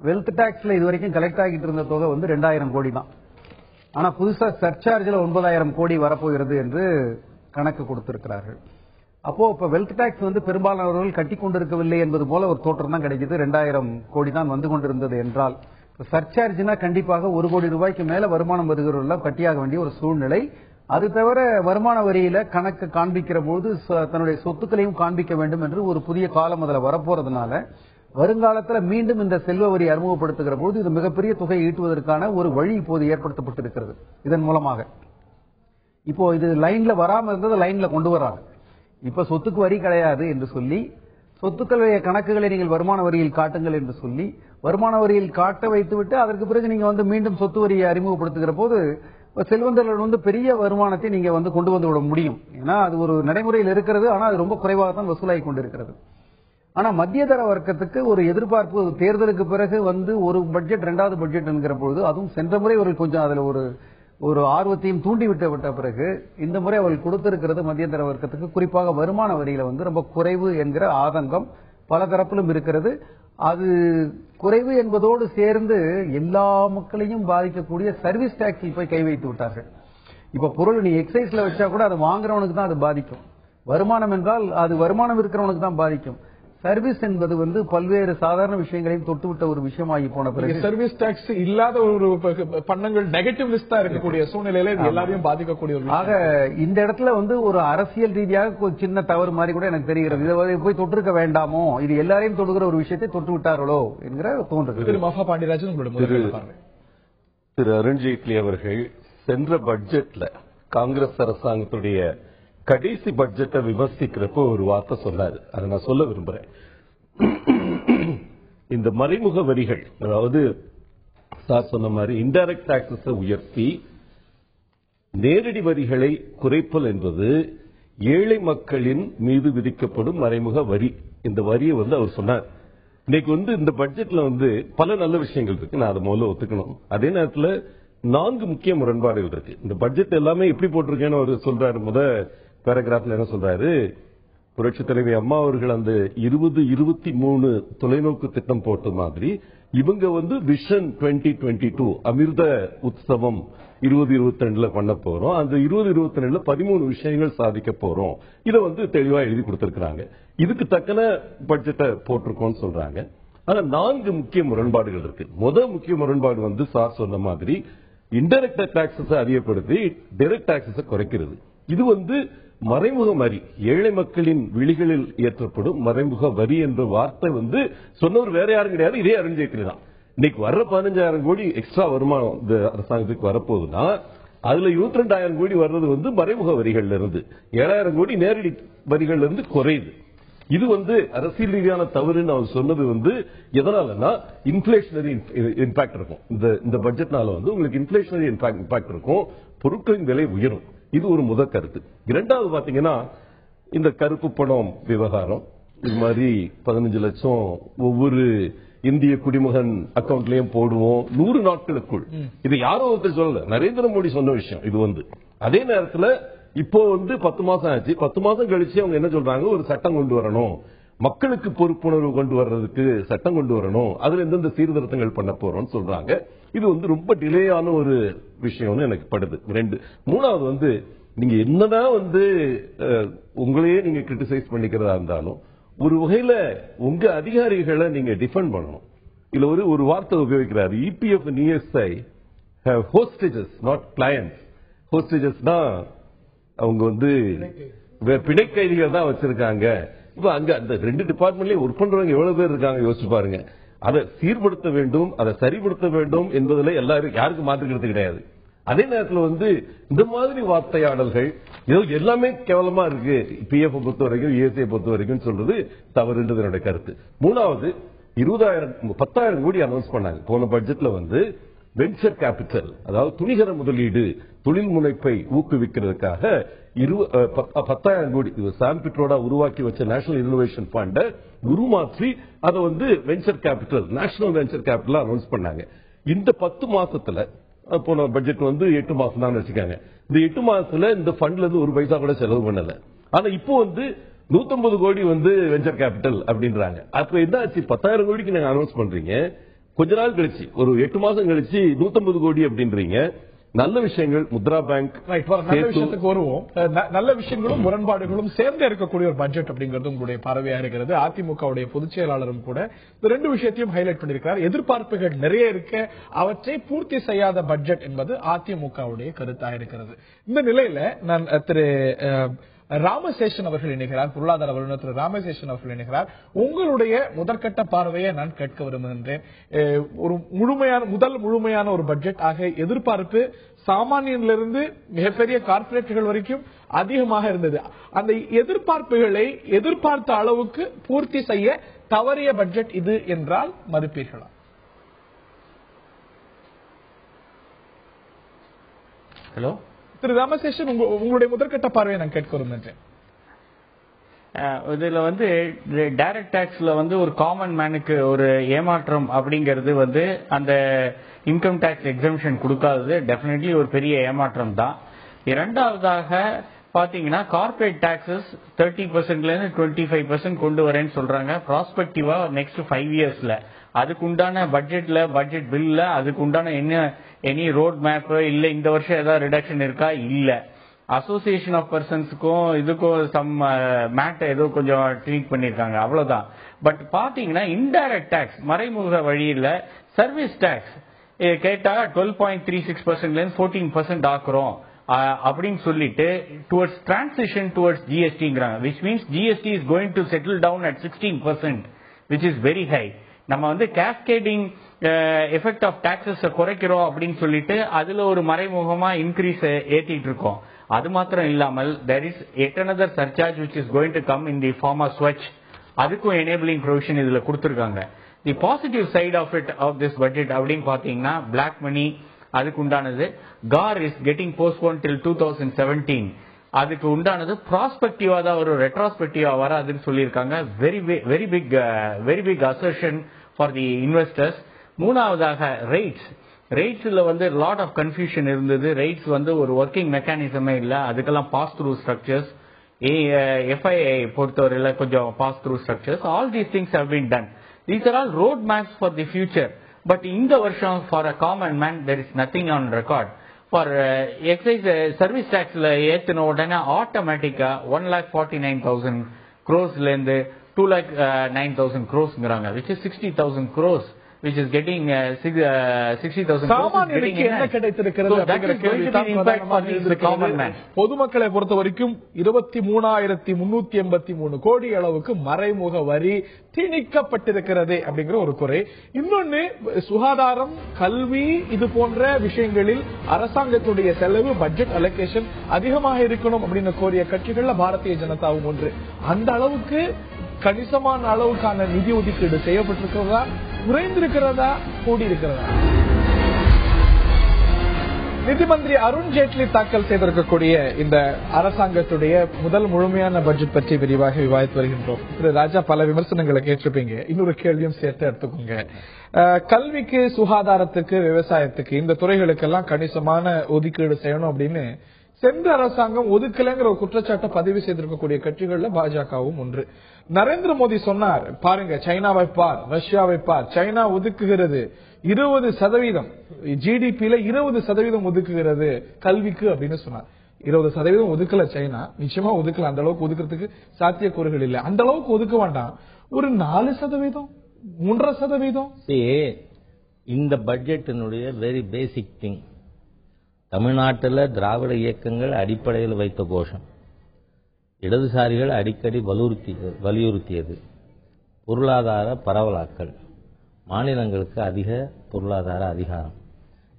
வெல்த் டாக்ஸ்ல இதுவரைக்கும் கலெக்ட் ஆகிட்டு இருந்த தொகை 2000 கோடி தான். ஆனா புதுசா சர்சார்ஜில் 9000 கோடி வரப்போகிறது என்று கணக்கு கொடுத்திருக்கிறார்கள். அப்போ இப்ப வெல்த் டாக்ஸ் பெரும்பாலானவர்கள் கட்டி கொண்டிருக்கவில்லை என்பது போல ஒரு தோற்றம் தான் கிடைக்குது. 2000 கோடி தான் வந்து கொண்டிருந்தது என்றால், சர்சார்ஜ்னா கண்டிப்பாக 1 கோடி ரூபாய்க்கு மேல வருமானம் வருகிறவர்கள் கட்டியாக வேண்டிய ஒரு சூழ்நிலை. அது தவிர வருமான வரியில கணக்கு காண்பிக்கிற போது தன்னுடைய சொத்துக்களையும் காண்பிக்க வேண்டும் என்று ஒரு புதிய காலம் அதில் வரப்போறதுனால, வருங்காலத்தில் மீண்டும் இந்த செல்வ வரி அறிமுகப்படுத்துகிற போது இது மிகப்பெரிய தொகை ஈட்டுவதற்கான ஒரு வழி இப்போது ஏற்படுத்தப்பட்டிருக்கிறது. இதன் மூலமாக இப்போ இது லைன்ல வராம இருந்தது லைன்ல கொண்டு வராங்க. இப்ப சொத்துக்கு வரி கிடையாது என்று சொல்லி, சொத்துக்களுடைய கணக்குகளை நீங்கள் வருமான வரியில் காட்டுங்கள் என்று சொல்லி, வருமான வரியில் காட்ட வைத்துவிட்டு அதற்கு பிறகு நீங்க மீண்டும் சொத்து வரியை அறிமுகப்படுத்துகிற போது செல்வந்தர்கள் பெரிய வருமானத்தை நீங்க கொண்டு வந்து விட முடியும். ஏன்னா அது ஒரு நடைமுறையில் இருக்கிறது. ஆனா அது ரொம்ப குறைவாக தான் வசூலாகி கொண்டிருக்கிறது. ஆனா மத்தியதர வர்க்கத்துக்கு ஒரு எதிர்பார்ப்பு, தேர்தலுக்கு பிறகு ஒரு பட்ஜெட் 2வது பட்ஜெட் என்கிற பொழுது, அதுவும் சென்ற முறை அவர்கள் கொஞ்சம் அதுல ஒரு ஆர்வத்தையும் தூண்டிவிட்ட பிறகு இந்த முறை அவர்கள் கொடுத்திருக்கிறது மத்தியதர வர்க்கத்துக்கு, குறிப்பாக வருமான வரியில ரொம்ப குறைவு என்கிற ஆதங்கம் பல தரப்பிலும் இருக்கிறது. அது குறைவு என்பதோடு சேர்ந்து எல்லா மக்களையும் பாதிக்கக்கூடிய சர்வீஸ் டாக்ஸில் போய் கை வைத்து விட்டார்கள். இப்ப பொருள் நீ எக்ஸைஸ்ல வச்சா கூட அது வாங்குறவனுக்கு தான் அது பாதிக்கும். வருமானம் என்றால் அது வருமானம் இருக்கிறவனுக்கு தான் பாதிக்கும். சர்வீஸ் என்பது பல்வேறு சாதாரண விஷயங்களையும் தொட்டுவிட்ட ஒரு விஷயமாகி போன பிறகு, சர்வீஸ் டாக்ஸ் இல்லாத ஒரு பண்டங்கள் நெகட்டிவ் லிஸ்டா இருக்கக்கூடிய சூழ்நிலையில எல்லாரையும் பாதிக்கக்கூடிய ஒரு. ஆக இந்த இடத்துல ஒரு அரசியல் ரீதியாக சின்ன தவறு மாதிரி கூட எனக்கு தெரிகிறது. இதை போய் தொட்டிருக்க வேண்டாமோ, இது எல்லாரையும் தொடுகிற ஒரு விஷயத்தை தொட்டு விட்டார்களோ என்கிற தோன்றுகிறது. திரு மகா பாண்டியராஜன், திரு அருண்ஜேட்லி அவர்கள் சென்ற பட்ஜெட்ல காங்கிரஸ் அரசாங்கத்துடைய கடைசி பட்ஜெட்டை விமர்சிக்கிறப்போ ஒரு வார்த்தை சொன்னாரு, அதை நான் சொல்ல விரும்புறேன். இந்த மறைமுக வரிகள், அதாவது சார் சொன்ன மாதிரி இன்டைரக்ட் டாக்ஸஸ் உயர்த்தி நேரடி வரிகளை குறைப்பல் என்பது ஏழை மக்களின் மீது விதிக்கப்படும் மறைமுக வரி. இந்த வரியை அவர் சொன்னார். இன்னைக்கு இந்த பட்ஜெட்ல பல நல்ல விஷயங்கள் இருக்கு, நான் அதை முதல்ல ஒத்துக்கணும். அதே நேரத்தில் 4 முக்கிய முரண்பாடுகள் இருக்கு. இந்த பட்ஜெட் எல்லாமே எப்படி போட்டிருக்கேன்னு அவர் சொல்றாரு. பேராகிராஃப்ல என்ன சொல்றாரு, புரட்சி தலைவி அம்மா அவர்கள் அந்த 2023 தொலைநோக்கு திட்டம் போட்ட மாதிரி இவங்க விஷன் 2022 அமிர்த உற்சவம் 2022 பண்ண போறோம். அந்த 2022 13 விஷயங்கள் சாதிக்க போறோம். இதை தெளிவா எழுதி கொடுத்திருக்காங்க. இதுக்கு தக்கன பட்ஜெட்டை போட்டிருக்கோம்னு சொல்றாங்க. ஆனா 4 முக்கிய முரண்பாடுகள் இருக்கு. முதல் முக்கிய முரண்பாடு சார் சொன்ன மாதிரி இன்டைரக்ட் டாக்ஸஸ் அதிகப்படுத்தி டைரக்ட் டாக்ஸஸ் குறைக்கிறது. இது மறைமுக வரி, ஏழை மக்களின் விழிகளில் ஏற்றப்படும் மறைமுக வரி என்ற வார்த்தை சொன்னவர் வேற யாரும் கிடையாது, இதே அருண் ஜேட்லி தான். இன்னைக்கு வர்ற 15,000 கோடி எக்ஸ்ட்ரா வருமானம் இந்த அரசாங்கத்துக்கு வரப்போகுதுன்னா அதுல 22,000 கோடி வர்றது மறைமுக வரிகள்ல இருந்து, 7,000 கோடி நேரடி வரிகள்ல இருந்து குறையுது. இது அரசியல் ரீதியான தவறுன்னு அவர் சொன்னது எதனாலன்னா இன்ஃபிளேஷனரி இம்பாக்ட் இருக்கும். இந்த பட்ஜெட்னால உங்களுக்கு இன்ஃபிளேஷனரி இம்பாக்ட் இருக்கும், பொருட்களின் விலை உயரும். இது ஒரு முதல் கருத்து. இரண்டாவது பாத்தீங்கன்னா இந்த கருப்பு பணம் விவகாரம், இது மாதிரி 15 லட்சம் ஒவ்வொரு இந்திய குடிமகன் அக்கவுண்ட்லயும் போடுவோம் 100 நாட்களுக்குள். இது யாரோ ஒருத்தர் சொல்லல, நரேந்திர மோடி சொன்ன விஷயம் இது. அதே நேரத்தில் இப்போ 10 மாசம் ஆச்சு, 10 மாசம் கழிச்சு அவங்க என்ன சொல்றாங்க, ஒரு சட்டம் கொண்டு வரணும், மக்களுக்கு பொறுப்புணர்வு கொண்டு வர்றதுக்கு சட்டம் கொண்டு வரணும், அதுல எந்தெந்த சீர்திருத்தங்கள் பண்ண போறோம்னு சொல்றாங்க. இது ரொம்ப டிலேயான ஒரு விஷயம்னு எனக்கு படுது. 2 மூணாவது நீங்க என்னதான் உங்களையே நீங்க கிரிட்டிசைஸ் பண்ணிக்கிறதா இருந்தாலும் ஒரு வகையில உங்க அதிகாரிகளை நீங்க டிஃபெண்ட் பண்ணணும். இதுல ஒரு வார்த்தை உபயோகிக்கிறார், EPF and ESI have hostages not clients. hostagesனா அவங்க பிணை கைதிகள் தான் வச்சிருக்காங்க. இப்ப அங்க அந்த 2 டிபார்ட்மெண்ட்லயும் ஒர்க் பண்றவங்க எவ்வளவு பேர் இருக்காங்க யோசிச்சு பாருங்க. அதை சீர்படுத்த வேண்டும், அதை சரிப்படுத்த வேண்டும் என்பதுல யாருக்கும் மாற்றுக்கிறது கிடையாது. அதே நேரத்தில் இந்த மாதிரி வார்த்தையாடல்கள் எல்லாமே கேவலமா இருக்கு. பிஎஃப் பொறுத்த வரைக்கும் ESI பொறுத்த வரைக்கும் சொல்றது தவறுன்றது என்னோட கருத்து. மூணாவது 10,000 கோடி அனௌன்ஸ் பண்ணாங்க போன பட்ஜெட்ல. வெஞ்சர் கேபிட்டல், அதாவது துணிகர முதலீடு, தொழில் முனைப்பை ஊக்குவிக்கிறதுக்காக 10,000 கோடி சாம் பிட்ரோடா உருவாக்கி வச்ச நேஷனல் இன்னோவேஷன் ஃபண்ட் உருமாற்றி அதை venture capital, national venture capital announce பண்ணாங்க. இந்த 10 மாசத்துல போன பட்ஜெட் 8 மாசம் தான் வச்சுக்காங்க. இந்த 8 மாசத்துல இந்த ஃபண்ட்ல இருந்து ஒரு பைசா கூட செலவு பண்ணல. ஆனா இப்போ 150 கோடி வெஞ்சர் கேபிட்டல் அப்படின்றாங்க. அப்ப என்ன ஆச்சு, 10,000 கோடிக்கு நீங்க அனௌன்ஸ் பண்றீங்க, கொஞ்ச நாள் கழிச்சு ஒரு 8 மாசம் கழிச்சு 150 கோடி அப்படின்றீங்க. நல்ல விஷயங்கள், முத்ரா பேங்க், நல்ல விஷயத்துக்கு வருவோம். நல்ல விஷயங்களும் முரண்பாடுகளும் சேர்ந்து இருக்கக்கூடிய ஒரு பட்ஜெட் அப்படிங்கிறது உங்களுடைய பார்வையா இருக்கிறது. அதிமுகவுடைய பொதுச் செயலாளரும் கூட இந்த 2 விஷயத்தையும் ஹைலைட் பண்ணியிருக்கிறார். எதிர்பார்ப்புகள் நிறைய இருக்க அவற்றை பூர்த்தி செய்யாத பட்ஜெட் என்பது அதிமுகவுடைய கருத்தாக இருக்கிறது. இந்த நிலையில நான் திரு ராமசேஷன் அவர்கள் இணைகிறார், பொருளாதார வல்லுநர் திரு ராமசேஷன் அவர்கள் இணைகிறார். உங்களுடைய முதற்கட்ட பார்வையை நான் கேட்க விரும்புகின்றேன். ஒரு முழுமையான ஒரு பட்ஜெட் ஆக எதிர்பார்ப்பு சாமானியனிலிருந்து மிகப்பெரிய கார்பரேட்டுகள் வரைக்கும் அதிகமாக இருந்தது. அந்த எதிர்பார்ப்புகளை எதிர்பார்த்த அளவுக்கு பூர்த்தி செய்ய தவறிய பட்ஜெட் இது என்றால் மறுப்பீர்களா? ஹலோ திரு ராமசேஷன், உங்களுடைய முதற்கட்ட பார்வையை நான் கேட்க விரும்புகிறேன். இதுல டைரக்ட் டாக்ஸ்ல ஒரு காமன் மேனுக்கு ஒரு ஏமாற்றம் அப்படிங்கிறது அந்த இன்கம் டாக்ஸ் எக்ஸம்ஷன் கொடுக்காதது டெஃபினெட்லி ஒரு பெரிய ஏமாற்றம் தான். இரண்டாவதாக பாத்தீங்கன்னா கார்பரேட் டாக்ஸஸ் 30%ல இருந்து 25% கொண்டு வரேன்னு சொல்றாங்க. ப்ராஸ்பெக்டிவா நெக்ஸ்ட் 5 இயர்ஸ்ல அதுக்குண்டான பட்ஜெட் பில்ல அதுக்குண்டான எனி ரோட் மேப் இல்ல இந்த வருஷம் ஏதாவது ரிடக்ஷன் இருக்கா? இல்ல. அசோசியேஷன் ஆஃப் பர்சன்ஸுக்கும் இதுக்கும் சம் மேட் ஏதோ கொஞ்சம் ட்வீட் பண்ணிருக்காங்க, அவ்வளவுதான். பட் பாத்தீங்கன்னா இன்டைரக்ட் டாக்ஸ் மறைமுக வழியில சர்வீஸ் டாக்ஸ் கேட்டா 12.36%ல இருந்து 14% ஆக்குறோம் அப்படின்னு சொல்லிட்டு டுவர்ட்ஸ் டிரான்சிஷன் டுவர்ட்ஸ் ஜிஎஸ்டிங்கிறாங்க. Which means GST is going to settle down at 16%, which is very high. நம்ம கேஸ்கேடிங் எஃபெக்ட் ஆஃப் டாக்ஸஸ் குறைக்கிறோம் அப்படின்னு சொல்லிட்டு அதுல ஒரு மறைமுகமா இன்க்ரீஸ் ஏத்திட்டு இருக்கோம். அது மாத்திரம் இல்லாமல் there is yet another surcharge which is going to come in the form of Swachh. அதுக்கும் enabling provision இதுல கொடுத்திருக்காங்க. The positive side of it of this budget அப்படின்னு பாத்தீங்கன்னா black money அதுக்கு உண்டானது GAR is getting postponed till 2017. அதுக்கு உண்டானது ப்ராஸ்பெக்டிவா தான் ஒரு ரெட்ராஸ்பெக்டிவா வராதுன்னு சொல்லியிருக்காங்க. Very big assertion for the investors. மூணாவதாக ரேட்ஸ்ல வந்து லாட் ஆஃப் கன்ஃபியூஷன் இருந்தது. ரேட்ஸ் வந்து ஒரு ஒர்க்கிங் மெக்கானிசமே இல்ல, அதுக்கெல்லாம் பாஸ் த்ரூ ஸ்ட்ரக்சர்ஸ், FII பொறுத்தவரையில கொஞ்சம் pass through structures, all these things have been done. These are all road maps for the future. But இந்த வருஷம் for a common man there is nothing on record. For excise service டாக்ஸ்ல ஏத்தின உடனே ஆட்டோமேட்டிக்கா 1,49,000 crores இருந்து 2,09,000 crores, which is 60,000 crores, which is getting 60,000 சாமானியனுக்கு என்ன கிடைத்திருக்கிறது அப்படிங்கிற கேள்வி தான் பிரதானமாக. பொதுமக்களை பொறுத்த வரைக்கும் 23,383 கோடி அளவுக்கு மறைமுக வரி திணிக்கப்பட்டிருக்கிறது அப்படிங்கிற ஒரு குறை. இன்னொன்னு, சுகாதாரம், கல்வி, இது போன்ற விஷயங்களில் அரசாங்கத்துடைய செலவு, பட்ஜெட் அலோகேஷன் அதிகமாக இருக்கணும் அப்படின்னு கோரிய கட்சிகள்ல பாரதிய ஜனதாவும் ஒன்று. அந்த அளவுக்கு கணிசமான அளவுக்கான நிதி ஒதுக்கீடு செய்யப்பட்டிருக்கிறதா, குறைந்திருக்கிறதா, கூடியிருக்கிறதா? நிதி மந்திரி அருண் ஜேட்லி தாக்கல் செய்திருக்கக்கூடிய இந்த அரசாங்கத்துடைய முதல் முழுமையான பட்ஜெட் பற்றி விரிவாக விவாதித்து வருகின்றோம். திரு ராஜா, பல விமர்சனங்களை கேட்டிருப்பீங்க, இன்னொரு கேள்வியும் சேர்த்து எடுத்துக்கோங்க. கல்விக்கு, சுகாதாரத்துக்கு, விவசாயத்துக்கு, இந்த துறைகளுக்கெல்லாம் கணிசமான ஒதுக்கீடு செய்யணும் அப்படின்னு சென்ற அரசாங்கம் ஒதுக்கலைங்கிற ஒரு குற்றச்சாட்டை பதிவு செய்திருக்கக்கூடிய கட்சிகள்ல பாஜகவும் ஒன்று. நரேந்திர மோடி சொன்னார், பாருங்க, சைனாவை பார், ரஷ்யாவை பார், சைனா ஒதுக்குகிறது 20% GDP-ல 20% ஒதுக்குகிறது கல்விக்கு அப்படின்னு சொன்னார். 20% ஒதுக்கல சைனா, நிச்சயமா ஒதுக்கல, அந்த அளவுக்கு ஒதுக்கிறதுக்கு சாத்தியக்கூறுகள் இல்லை. அந்த அளவுக்கு ஒதுக்க வேண்டாம், ஒரு 4%, 3%. இந்த பட்ஜெட்டினுடைய வெரி பேசிக் திங், தமிழ்நாட்டில் திராவிட இயக்கங்கள் அடிப்படையில் வைத்த கோஷம், இடதுசாரிகள் அடிக்கடி வலியுறுத்தியது பொருளாதார பரவலாக்கல், மாநிலங்களுக்கு அதிக பொருளாதார அதிகாரம்.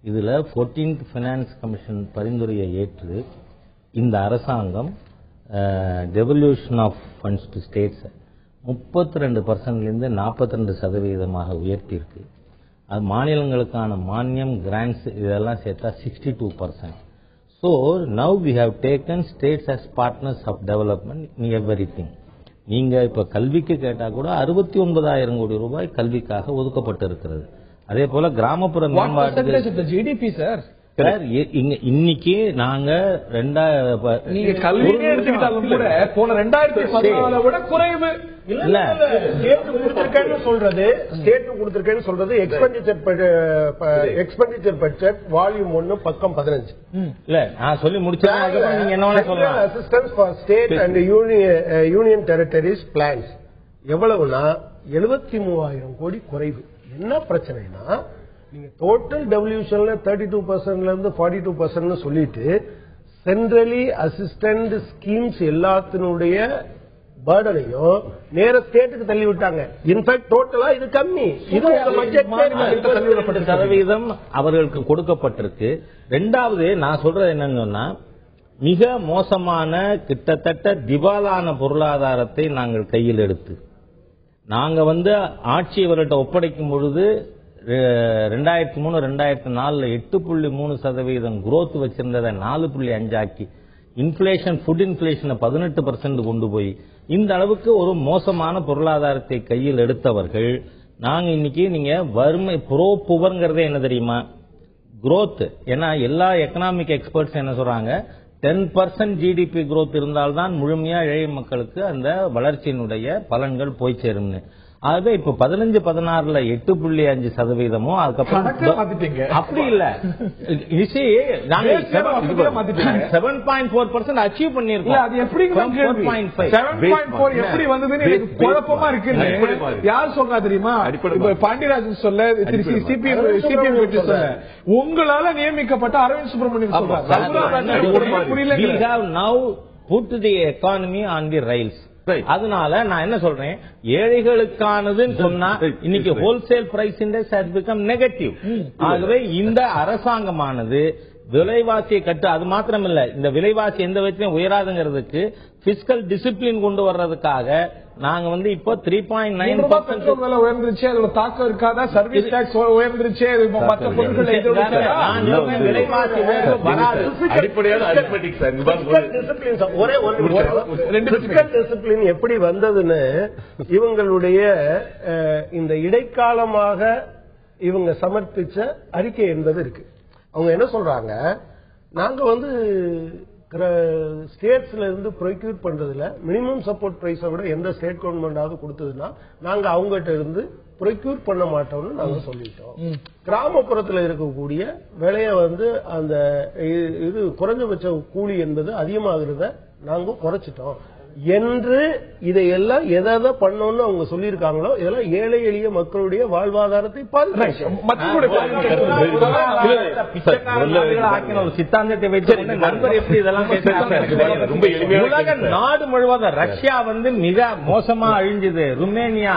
இதுல 14th ஃபைனான்ஸ் கமிஷன் பரிந்துரையை ஏற்று இந்த அரசாங்கம் devolution of funds to states 32% 42% உயர்த்தியிருக்கு. அது மாநிலங்களுக்கான மானியம், கிராண்ட்ஸ் இதெல்லாம் சேர்த்தா 62%. So now we have taken states as partners of development in everything. நீங்க இப்ப கல்விக்கு கேட்டா கூட 69,000 கோடி ரூபாய் கல்விக்காக ஒதுக்கப்பட்டிருக்கிறது. அதே போல கிராமப்புற மேம்பாட்டுக்கு ஜிடிபி சார் இன்னைக்கு நாங்க நீங்க கல்வி எடுத்துக்கிட்டாலும் கூட போன 2014 விட குறைவு இல்ல. ஸ்டேட் கொடுத்திருக்கேன்னு சொல்றது எக்ஸ்பெண்டிச்சர் பட்ஜெட் வால்யூம் 1 பக்கம் 15. இல்ல நான் சொல்லி முடிச்சேன். நீங்க என்ன சொல்லலாம், assistance for state and union territories plans எவ்வளவுனா 73,000 கோடி குறைவு. என்ன பிரச்சனைனா, நீங்க டோட்டல் டெவல்யூஷன்ல 32% இருந்து 42% சொல்லிட்டு சென்ட்ரலி அசிஸ்டன்ட் ஸ்கீம்ஸ் எல்லாத்தினுடைய பர்டனையும் நேர ஸ்டேட்டுக்கு தள்ளி விட்டாங்க. இன்ஃபேக்ட் டோட்டலா இது கம்மி. இது % அவர்களுக்கு கொடுக்கப்பட்டிருக்கு. ரெண்டாவது நான் சொல்றது என்னன்னு சொன்னா, மிக மோசமான கிட்டத்தட்ட திவாலான பொருளாதாரத்தை நாங்கள் கையில் எடுத்து நாங்க ஆட்சி இவர்கிட்ட ஒப்படைக்கும் பொழுது 2003-2004 8.3% growth வச்சிருந்ததை 4.5 ஆக்கி, இன்ஃபிளேஷன், ஃபுட் இன்ஃபிளேஷனை 18% கொண்டு போய் இந்த அளவுக்கு ஒரு மோசமான பொருளாதாரத்தை கையில் எடுத்தவர்கள் நாங்க இன்னைக்கு, நீங்க வறுமை புவர்ங்கிறதே என்ன தெரியுமா, growth. ஏன்னா எல்லா எக்கனாமிக் எக்ஸ்பர்ட்ஸ் என்ன சொல்றாங்க, 10% GDP growth இருந்தால்தான் முழுமையா ஏழை மக்களுக்கு அந்த வளர்ச்சியினுடைய பலன்கள் போய் சேரும்னு. ஆகவே இப்ப 15-16 8.5%, அதுக்கப்புறம் அப்படி இல்ல, 7.4% அச்சீவ் பண்ணிருக்கோம். அது எப்படி 7.4 எப்படி வந்ததுன்னு எனக்கு குழப்பமா இருக்கு. யார் சொல்றா தெரியுமா, பாண்டியராஜன் சொல்ல, சிபிஎம் சொல்ல, உங்களால நியமிக்கப்பட்ட அரவிந்த் சுப்ரமணியன் சொல்றாங்க. புரியல. We have now put the economy on the rails. அதனால நான் என்ன சொல்றேன், ஏழைகளுக்கானதுன்னு சொன்னா இன்னைக்கு wholesale price index has become negative. ஆகவே இந்த அரசாங்கமானது விலைவாசியை அது மாத்திரம் இல்ல, இந்த விலைவாசி எந்த விதத்திலும் உயராதுங்கிறதுக்கு பிஸ்கல் டிசிப்ளின் கொண்டு வர்றதுக்காக நாங்க வந்து இப்போ 3.9 பெட்ரோல் விலை உயர்ந்துருச்சு, அதோட தாக்கம் இருக்காதா? சர்வீஸ் டாக்ஸ் உயர்ந்துருச்சு, மற்ற பொருட்கள் டிசிப்ளின் எப்படி வந்ததுன்னு இவங்களுடைய இந்த இடைக்காலமாக இவங்க சமர்ப்பிச்ச அறிக்கை என்பது இருக்கு. அவங்க என்ன சொல்றாங்க, நாங்க வந்து ஸ்டேட்ஸ்ல இருந்து ப்ரொக்யூர் பண்றதுல மினிமம் சப்போர்ட் பிரைஸை விட எந்த ஸ்டேட் கவர்மெண்டாவது கொடுத்ததுன்னா நாங்க அவங்ககிட்ட இருந்து ப்ரொக்யூர் பண்ண மாட்டோம்னு நாங்க சொல்லிட்டோம். கிராமப்புறத்துல இருக்கக்கூடிய விலைய வந்து அந்த இது குறைஞ்சபட்ச கூலி என்பது அதிகமாகிறத நாங்க குறைச்சிட்டோம் என்று இதையெல்லாம் எதை பண்ணோம்னு அவங்க சொல்லியிருக்காங்களோ இதெல்லாம் ஏழை எளிய மக்களுடைய வாழ்வாதாரத்தை சித்தாந்தத்தை வைத்து நண்பர் எப்படி இதெல்லாம் உலக நாடு முழுவதும் ரஷ்யா வந்து மிக மோசமா அழிஞ்சது, ருமேனியா,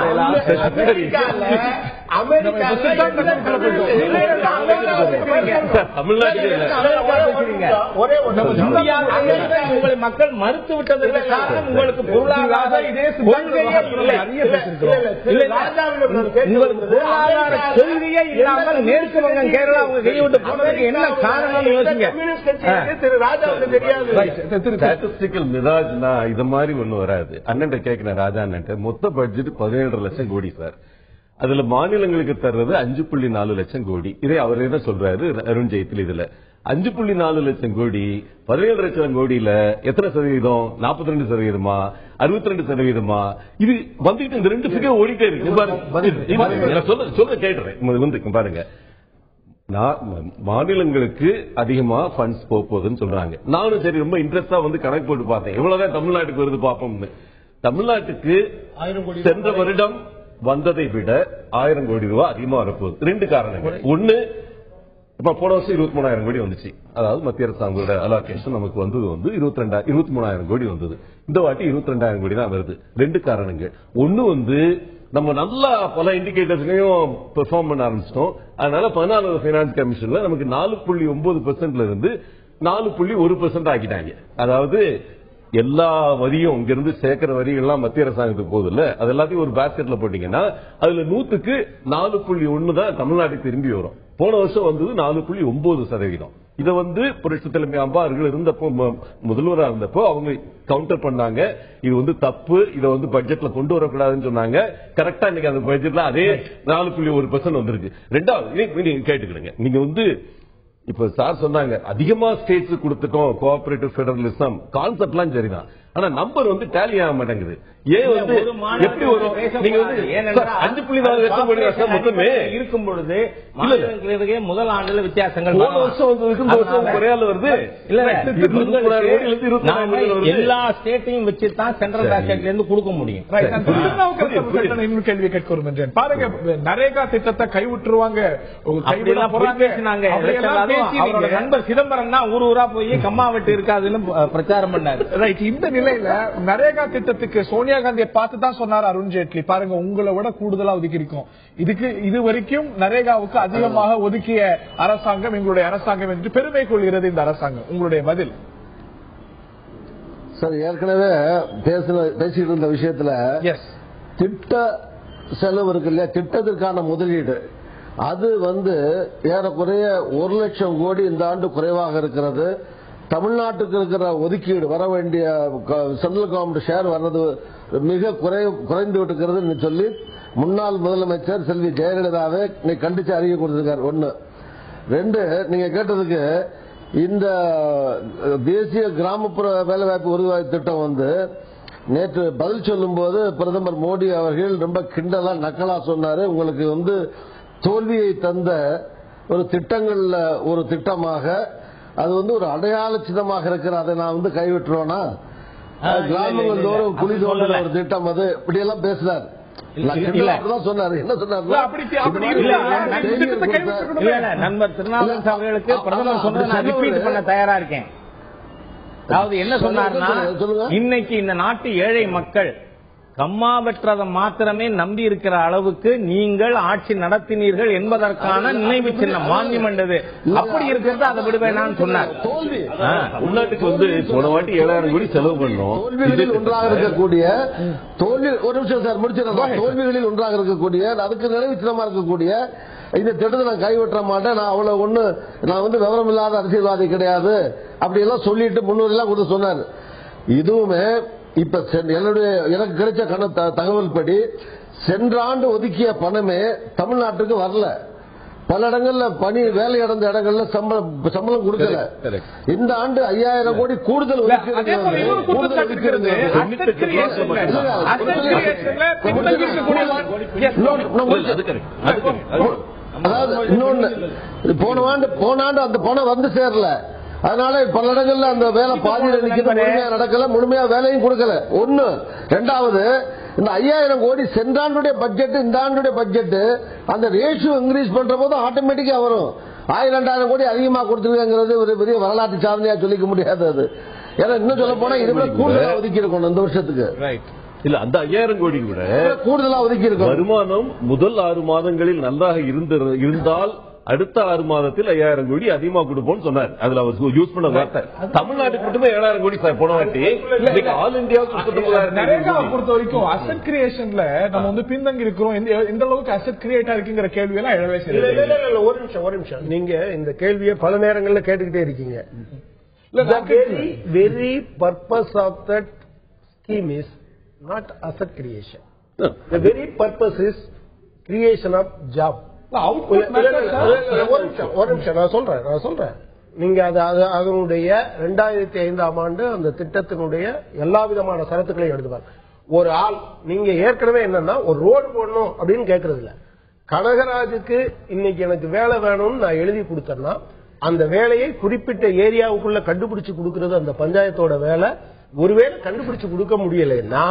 உங்களை மக்கள் மறுத்து விட்டதற்கு காரணம் உங்களுக்கு பொருளாதார கொள்கையே இல்லாமல் மேற்கு வங்கம், கேரளா அவங்க கையை விட்டு போனதுக்கு என்ன காரணம் யோசிங்க. ஸ்டாட்டிஸ்டிக்கல் மிராஜ்னா இது மாதிரி ஒண்ணு வராது. அண்ணன் கேட்கிறேன், ராஜா அண்ணன் மொத்த பட்ஜெட் 17.5 லட்சம் கோடி சார். அதுல மாநிலங்களுக்கு தர்றது 5.4 லட்சம் கோடி. இதை அவரே தான் சொல்றாரு அருண் ஜெய்ட்லி. இதுல 5.4 லட்சம் கோடி 17 லட்சம் கோடியில எத்தனை சதவீதம்? 42%, 62%. இது வந்துட்டு இந்த ரெண்டு பிகர் ஓடிட்டே இருக்கு. சொல்ல கேட்டுறேன் பாருங்க. மாநிலங்களுக்கு அதிகமா ஃபண்ட்ஸ் போகுதுன்னு சொல்றாங்க. நானும் சரி ரொம்ப இன்ட்ரெஸ்டா வந்து கணக்கு போட்டு பார்த்தேன், எவ்வளவுதான் தமிழ்நாட்டுக்கு வருது பார்ப்போம்னு. தமிழ்நாட்டுக்கு சென்ற வருடம் வந்ததை விட 1000 கோடி ரூபாய் அதிகமா வரப்போகுது. ரெண்டு காரணங்கள். ஒன்னு, போன வருஷம் 23,000 கோடி வந்துச்சு. அதாவது மத்திய அரசாங்கோட அலோகேஷன் நமக்கு வந்தது வந்து 23,000 கோடி வந்தது. இந்த வாட்டி 22,000 கோடி தான் வருது. ரெண்டு காரணங்கள். ஒன்னு வந்து நம்ம நல்லா பல இண்டிகேட்டர்ஸ்லயும் பெர்ஃபார்ம் பண்ண ஆரம்பிச்சிட்டோம். அதனால 14வது பைனான்ஸ் கமிஷன்ல நமக்கு 4.9% இருந்து 4.1% ஆக்கிட்டாங்க. அதாவது எல்லா வரியும் இங்கிருந்து சேர்க்கிற வரிகள்லாம் மத்திய அரசாங்கத்துக்கு போகுது இல்ல, அது எல்லாத்தையும் ஒரு பேஸ்கெட்ல போட்டீங்கன்னா அதுல 100க்கு 4.1 தான் தமிழ்நாட்டுக்கு திரும்பி வரும். போன வருஷம் வந்தது 4.9%. இதை வந்து புரட்சி தலைமை அம்மா அவர்கள் இருந்தப்போ, முதல்வராக இருந்தப்போ அவங்க கவுண்டர் பண்ணாங்க. இது வந்து தப்பு, இதை வந்து பட்ஜெட்ல கொண்டு வரக்கூடாதுன்னு சொன்னாங்க. கரெக்டா இன்னைக்கு அந்த பட்ஜெட்ல அதே 4.1% வந்திருக்கு. ரெண்டாவது கேட்டுக்கிடுங்க, நீங்க வந்து இப்ப சார் சொன்னாங்க அதிகமா ஸ்டேட்ஸ் கொடுத்துட்டோம், கோஆபரேட்டிவ் ஃபெடரலிசம் கான்செப்ட்லாம் சரிதான். ஆனா நம்பர் வந்து டேலி ஆக மாட்டேங்குது. ஏன் வந்து எப்படி வரும்? நீங்க வந்து 5.4 லட்சம் கோடி வருஷம் மொத்தமே இருக்கும் பொழுது முதல் ஆண்டுல வித்தியாசங்கள் வருது. எல்லா ஸ்டேட்டையும் வச்சுதான் சென்ட்ரல் பேங்க்ல இருந்து கொடுக்க முடியும். கேள்வி கேட்க விரும்புகிறேன். பாருங்க, நரேகா திட்டத்தை கைவிட்டுருவாங்க, அவரோட நண்பர் சிதம்பரம் தான் ஊர் ஊரா போய் கம்மா வெட்டு இருக்காதுன்னு பிரச்சாரம் பண்ணாரு. ரைட். இந்த நிலையில நரேகா திட்டத்துக்கு சோனியா காந்தியை பார்த்து தான் சொன்னார் அருண் ஜேட்லி, பாருங்க உங்களை விட கூடுதலா ஒதுக்கி இருக்கோம். இது வரைக்கும் நரேகாவுக்கு அதிகமாக ஒதுக்கிய அரசாங்கம் எங்களுடைய அரசாங்கம் என்று பெருமை கொள்கிறது இந்த அரசாங்கம். உங்களுடைய பதில் சார்? ஏற்கனவே பேசிட்டு இருந்த விஷயத்துல திட்ட செலவு இருக்கு இல்லையா, திட்டத்திற்கான முதலீடு அது வந்து ஏறக்குறைய 1 லட்சம் கோடி இந்த ஆண்டு குறைவாக இருக்கிறது. தமிழ்நாட்டுக்கு இருக்கிற ஒதுக்கீடு வர வேண்டிய சென்ட்ரல் கவர்மெண்ட் ஷேர் வர்றது மிக குறைந்து விட்டுக்கிறது சொல்லி முன்னாள் முதலமைச்சர் செல்வி ஜெயலலிதாவே கண்டிச்சு அறிக்கை கொடுத்திருக்காரு. ஒன்னு. ரெண்டு, நீங்க கேட்டதுக்கு இந்த தேசிய கிராமப்புற வேலைவாய்ப்பு உறுதிவாய் திட்டம் வந்து நேற்று பதில் சொல்லும் போது பிரதமர் மோடி அவர்கள் ரொம்ப கிண்டலா நக்கலா சொன்னாரு, உங்களுக்கு வந்து தோல்வியை தந்த ஒரு திட்டங்கள்ல ஒரு திட்டமாக அது வந்து ஒரு அடையாள சின்னமாக இருக்கிற, அதை நான் வந்து கைவிட்டுருவேனா, கிராமங்கள் தோறும் குழி தோன்ற ஒரு திட்டம் அது, இப்படி எல்லாம் பேசுறாரு. சொன்னாரு. என்ன சொன்னாரு? நண்பர் திருநாவுக்கரசு அவர்களுக்கு பிரதமர் சொன்னதை நான் ரிப்பீட் பண்ண தயாரா இருக்கேன். அதாவது என்ன சொன்னார்னா, இன்னைக்கு இந்த நாட்டு ஏழை மக்கள் கம்மா பெற்றதை மாத்திரமே நம்பி இருக்கிற அளவுக்கு நீங்கள் ஆட்சி நடத்தினீர்கள் என்பதற்கான நினைவு சின்னம் மான்யூமெண்ட் அது. அப்படி இருக்கிறது அதை விடுவேன் சொன்னார். உள்நாட்டுக்கு வந்து போன வாட்டி 7000 கோடி செலவு பண்ணோம். தோல்விகளில் ஒன்றாக இருக்கக்கூடிய ஒரு நிமிஷம் சார் முடிச்சிடலாம். தோல்விகளில் ஒன்றாக இருக்கக்கூடிய அதுக்கு நினைவு சின்னமா இருக்கக்கூடிய இந்த திட்டத்தை நான் கைவிட்ட மாட்டேன், நான் அவ்வளவு ஒண்ணு நான் வந்து விவரம் இல்லாத அரசியல்வாதி கிடையாது அப்படி எல்லாம் சொல்லிட்டு முன்னூறு எல்லாம் கொடுத்து சொன்னார். இதுவுமே இப்ப எனக்கு கிடைச்ச தகவல் படி சென்ற ஆண்டு ஒதுக்கிய பணமே தமிழ்நாட்டுக்கு வரல. பல இடங்கள்ல பணி வேலை அடைந்த இடங்கள்ல சம்பளம் கொடுக்கல. இந்த ஆண்டு 5000 கோடி கூடுதல் அதாவது இன்னொன்னு போன ஆண்டு அந்த பணம் வந்து சேரல. அதனால பல இடங்கள்ல அந்த வேலை பாதியில் நிற்கிறது, முழுமையா நடக்கல, முழுமையா வேலையும் கொடுக்கல. ஒண்ணு. ரெண்டாவது, இந்த 5000 கோடி சென்ற ஆண்டுடைய பட்ஜெட் இந்த ஆண்டுடைய பட்ஜெட் அந்த ரேஷியோ இன்க்ரீஸ் பண்ற போது ஆட்டோமேட்டிக்கா வரும். 1000-2000 கோடி அதிகமா கொடுத்துருக்காங்கிறது ஒரு பெரிய வரலாற்று சாதனையா சொல்லிக்க முடியாது. அது ஏன்னா இன்னும் சொல்ல போனா இதுல கூடுதலா ஒதுக்கி இருக்கணும் இந்த வருஷத்துக்கு. இல்ல அந்த 5000 கோடி கூட கூடுதலா ஒதுக்கி இருக்கும். வருமானம் முதல் 6 மாதங்களில் நன்றாக இருந்தால் அடுத்த 6 மாதத்தில் 5000 கோடி அதிகமா கொடுப்போம்னு சொன்னார். அதுல அவர் யூஸ் பண்ண வார்த்தை தமிழ்நாட்டுக்கு மட்டும் 7000 கோடி போன வாட்டி ஆல் இந்தியா பொறுத்த வரைக்கும் அசெட் கிரியேஷன்ல நம்ம வந்து பின்தங்கி இருக்கிறோம். எந்த அளவுக்கு அசெட் கிரியேட் ஆகிங்கிற கேள்வி எல்லாம் எழவே செய்யல. ஒரு நிமிஷம் நீங்க இந்த கேள்வியை பல நேரங்களில் கேட்டுக்கிட்டே இருக்கீங்க. Very purpose of that scheme is not asset creation. The very purpose is creation of job. ஒரு நிமிஷம் நான் சொல்றேன். நீங்க அதனுடைய 2005ஆம் ஆண்டு அந்த திட்டத்தினுடைய எல்லா விதமான சரத்துக்களையும் எடுத்துப்பாங்க. ஒரு ஆள் நீங்க ஏற்கனவே என்னன்னா ஒரு ரோடு போடணும் அப்படின்னு கேட்கறது இல்ல. கனகராஜுக்கு இன்னைக்கு எனக்கு வேலை வேணும்னு நான் எழுதி கொடுத்தேன்னா அந்த வேலையை குறிப்பிட்ட ஏரியாவுக்குள்ள கண்டுபிடிச்சு கொடுக்கறது அந்த பஞ்சாயத்தோட வேலை. ஒருவேளை கண்டுபிடிச்சு கொடுக்க முடியலைன்னா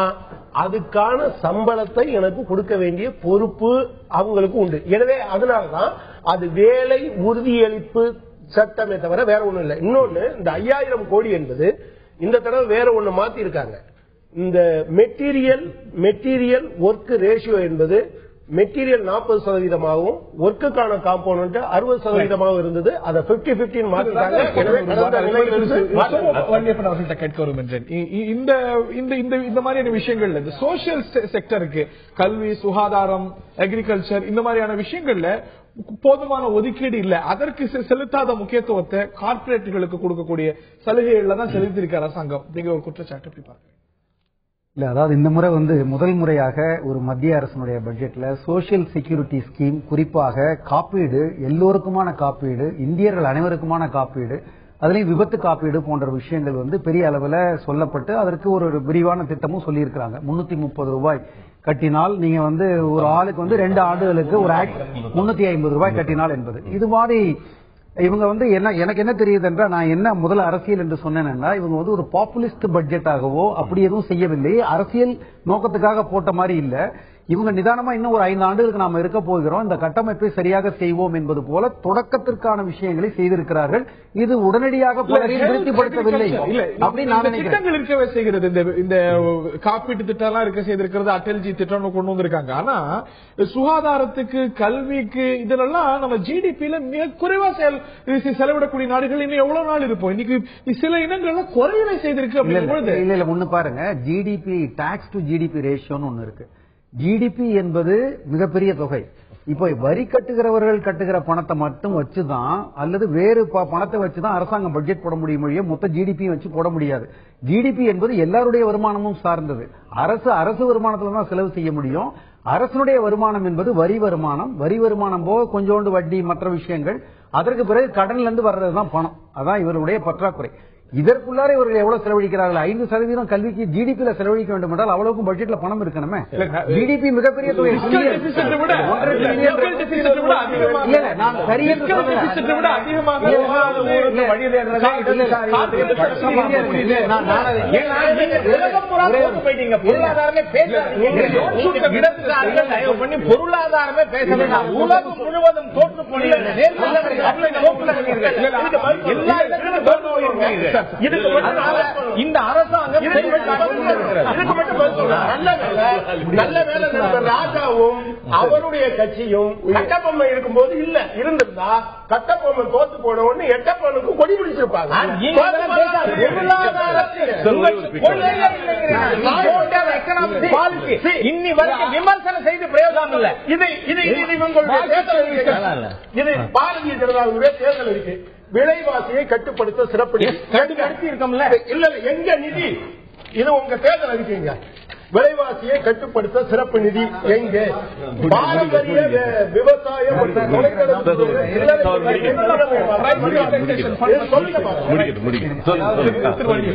அதுக்கான சம்பளத்தை எனக்கு கொடுக்க வேண்டிய பொறுப்பு அவங்களுக்கு உண்டு. எனவே அதனாலதான் அது வேலை உறுதியளிப்பு சட்டமே தவிர வேற ஒண்ணும் இல்லை. இன்னொன்னு, இந்த 5000 கோடி என்பது இந்த தடவை வேற ஒண்ணு மாத்தி இருக்காங்க. இந்த மெட்டீரியல் ஒர்க் ரேஷியோ என்பது மெட்டீரியல் 40%, ஒர்க்குக்கான காம்போனன்ட் 60% இருந்தது. அதை 50-50 மாத்திட்டாங்க. கேட்க வரும் என்றேன். இந்த மாதிரியான விஷயங்கள்ல இந்த சோசியல் செக்டருக்கு கல்வி, சுகாதாரம், அக்ரிகல்ச்சர் இந்த மாதிரியான விஷயங்கள்ல போதுமான ஒதுக்கீடு இல்ல. அதற்கு செலுத்தாத முக்கியத்துவத்தை கார்பரேட்டுகளுக்கு கொடுக்கக்கூடிய சலுகைகள்ல தான் செலுத்தியிருக்க அரசாங்கம். நீங்க ஒரு குற்றச்சாட்டு எப்படி பாருங்க? இல்ல, அதாவது இந்த முறை வந்து முதல் முறையாக ஒரு மத்திய அரசினுடைய பட்ஜெட்ல சோசியல் செக்யூரிட்டி ஸ்கீம், குறிப்பாக காப்பீடு, எல்லோருக்குமான காப்பீடு, இந்தியர்கள் அனைவருக்குமான காப்பீடு, அதுலயும் விபத்து காப்பீடு போன்ற விஷயங்கள் வந்து பெரிய அளவில் சொல்லப்பட்டு அதற்கு ஒரு விரிவான திட்டமும் சொல்லியிருக்கிறாங்க. 330 ரூபாய் கட்டினால் நீங்க வந்து ஒரு ஆளுக்கு வந்து 2 ஆண்டுகளுக்கு ஒரு 350 ரூபாய் கட்டினால் என்பது. இது மாதிரி இவங்க வந்து எனக்கு என்ன தெரியுது என்றால், நான் என்ன முதல் அரசியல் என்று சொன்னேன்னா, இவங்க வந்து ஒரு பாப்புலிஸ்ட் பட்ஜெட்டாகவோ அப்படி எதுவும் செய்யவில்லை. அரசியல் நோக்கத்துக்காக போட்ட மாதிரி இல்ல. இவங்க நிதானமா இன்னும் ஒரு 5 ஆண்டுகளுக்கு நாம இருக்க போகிறோம், இந்த கட்டமைப்பை சரியாக செய்வோம் என்பது போல தொடக்கத்திற்கான விஷயங்களை செய்திருக்கிறார்கள். இது உடனடியாக பலரையும் திருப்திப்படுத்தவில்லை அப்படின்னு நான் நினைக்கிறேன். திட்டங்கள் இருக்கவே செய்கிறது. இந்த காப்பீட்டு திட்டம் எல்லாம் இருக்க செய்திருக்கிறது, அடல்ஜி திட்டம் கொண்டு வந்திருக்காங்க. ஆனா சுகாதாரத்துக்கு, கல்விக்கு இதெல்லாம் நம்ம ஜிடிபியில மிக குறைவா செலவிடக்கூடிய நாடுகள் இன்னும் எவ்வளவு நாள் இருப்போம். இன்னைக்கு சில இனங்கள்ல குறைவை செய்திருக்கு. இல்ல ஒண்ணு பாருங்க, ஜிடிபி டாக்ஸ் டு ஜிடிபி ரேஷியோன்னு ஒண்ணு இருக்கு. ஜிடிபி என்பது மிகப்பெரிய தொகை. இப்ப வரி கட்டுகிறவர்கள் கட்டுகிற பணத்தை மட்டும் வச்சுதான் அல்லது வேறு பணத்தை வச்சுதான் அரசாங்கம் பட்ஜெட் போட முடியும், மொத்த ஜிடிபி வச்சு போட முடியாது. ஜிடிபி என்பது எல்லாருடைய வருமானமும் சார்ந்தது. அரசு வருமானத்துல தான் செலவு செய்ய முடியும். அரசனுடைய வருமானம் என்பது வரி வருமானம் போக கொஞ்சோண்டு வட்டி, மற்ற விஷயங்கள், அதற்கு பிறகு கடன்ல இருந்து வர்றதுதான் பணம். அதான் இவருடைய பற்றாக்குறை. இதற்குள்ளார இவர்கள் எவ்வளவு செலவழிக்கிறார்கள்? 5% கல்விக்கு ஜிடிபியில செலவழிக்க வேண்டும் என்றால் அவ்வளவுக்கும் பட்ஜெட்ல பணம் இருக்கணுமே. ஜிடிபி மிகப்பெரிய தொகை. பொருளாதாரமே பேச உலகம் முழுவதும் தோற்று இந்த அரசாங்கம் நல்ல வேலை ராஜாவும் அவருடைய கட்சியும் கட்டபொம்மை இருக்கும்போது இல்ல இருந்திருந்தா கட்டபொம்மை தோத்து போன உடனே எட்டப்பனுக்கு கொடி பிடிச்சிருப்பாங்க. இன்னி வரைக்கும் விமர்சனம் செய்து பிரயோஜனம் இல்ல. இது பாரதிய ஜனதாவுடைய தேர்தல் இருக்கு. விலைவாசியை கட்டுப்படுத்த சிறப்பு இருக்கோம்ல. இல்ல எங்க நிதி இது உங்க தேர்தல் அறிக்கைங்க. விலைவாசியை கட்டுப்படுத்த சிறப்பு நிதி எங்க? பாரம்பரிய விவசாயம்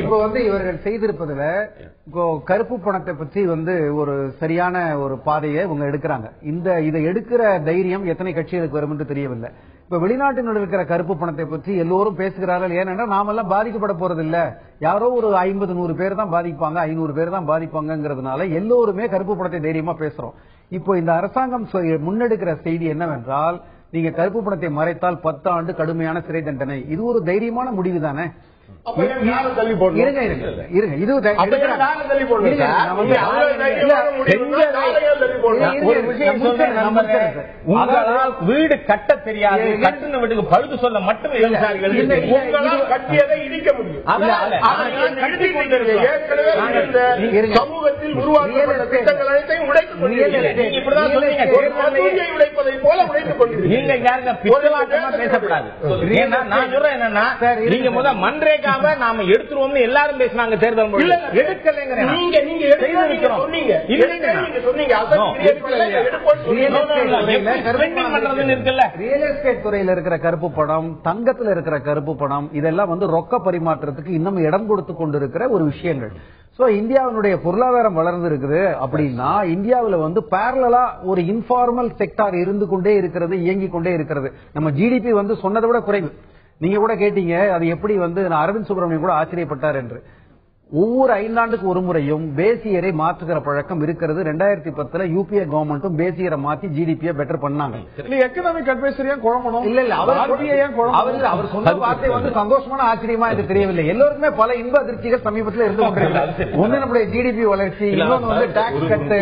இப்ப வந்து இவர்கள் செய்திருப்பதுல கருப்பு பணத்தை பற்றி வந்து ஒரு சரியான ஒரு பாதையை இவங்க எடுக்கிறாங்க. இதை எடுக்கிற தைரியம் எத்தனை கட்சிகளுக்கு வரும் என்று தெரியவில்லை. இப்ப வெளிநாட்டினுடைய இருக்கிற கருப்பு பணத்தை பற்றி எல்லோரும் பேசுகிறார்கள். ஏனென்றால் நாமெல்லாம் பாதிக்கப்பட போறது இல்ல, யாரோ ஒரு 50-100 பேர் தான் பாதிப்பாங்க, 500 பேர் தான் பாதிப்பாங்கிறதுனால எல்லோருமே கருப்பு பணத்தை தைரியமா பேசுறோம். இப்போ இந்த அரசாங்கம் முன்னெடுக்கிற செய்தி என்னவென்றால், நீங்க கருப்பு பணத்தை மறைத்தால் 10 ஆண்டு கடுமையான சிறை தண்டனை. இது ஒரு தைரியமான முடிவு தானே? வீடு கட்ட தெரியாது, கட்டின வீட்டுக்கு பழுது சொல்ல மட்டும் விவசாயிகள் கட்டியதை இடிக்க முடியும். சமூகத்தில் உருவாக்கப்பட்ட திட்டங்கள் அனைத்தையும் உடைத்துக் உடைப்பதை போல உடைத்துக் கொண்டு நீங்க யாருங்க பித்தலாட்டமா பேசப்படாது. ஏன்னா நான் சொல்றேன் என்னன்னா, நீங்க முதல் மன்ரேகாவை நாம எடுத்துருவோம்னு எல்லாரும் பேசினாங்க தேர்தல் மொழியில. எடுக்கலைங்க. நீங்க ரியல் எஸ்டேட் துறையில இருக்கிற கருப்பு பணம், தங்கத்துல இருக்கிற கருப்பு பணம், இதெல்லாம் வந்து ரொக்க பரிமாற்றத்துக்கு இன்னும் இடம் கொடுத்து கொண்டிருக்கிற ஒரு விஷயங்கள். சோ இந்தியாவினுடைய பொருளாதாரம் வளர்ந்து இருக்குது அப்படின்னா, இந்தியாவில வந்து பேரலா ஒரு இன்ஃபார்மல் செக்டார் இருந்து கொண்டே இருக்கிறது, இயங்கிக் கொண்டே இருக்கிறது. நம்ம ஜிடிபி வந்து சொன்னதை விட குறைவு. நீங்க கூட கேட்டீங்க அது எப்படி வந்து அரவிந்த் சுப்ரமணியம் கூட ஆச்சரியப்பட்டார் என்று. ஒவ்வொரு 5 ஆண்டுக்கு ஒரு முறையும் பேசியரை மாற்றுகிற பழக்கம் இருக்கிறது. 2010 யூபிஏ கவர்மெண்ட்டும் பேசியரை மாத்தி ஜிடிபியை பெட்டர் பண்ணாங்க. எக்கனாமிக் அட்வைசரியா குழம்பணும் இல்ல அவர் சொன்ன வார்த்தை வந்து சந்தோஷமான ஆச்சரியமா இது தெரியவில்லை. எல்லோருக்குமே பல இன்ப அதிர்ச்சிகள் சமீபத்தில் இருந்து கொண்டிருக்கிறது. ஒண்ணு நம்முடைய ஜிடிபி வளர்ச்சி, இன்னொன்னு வந்து டாக்ஸ் கட்டு.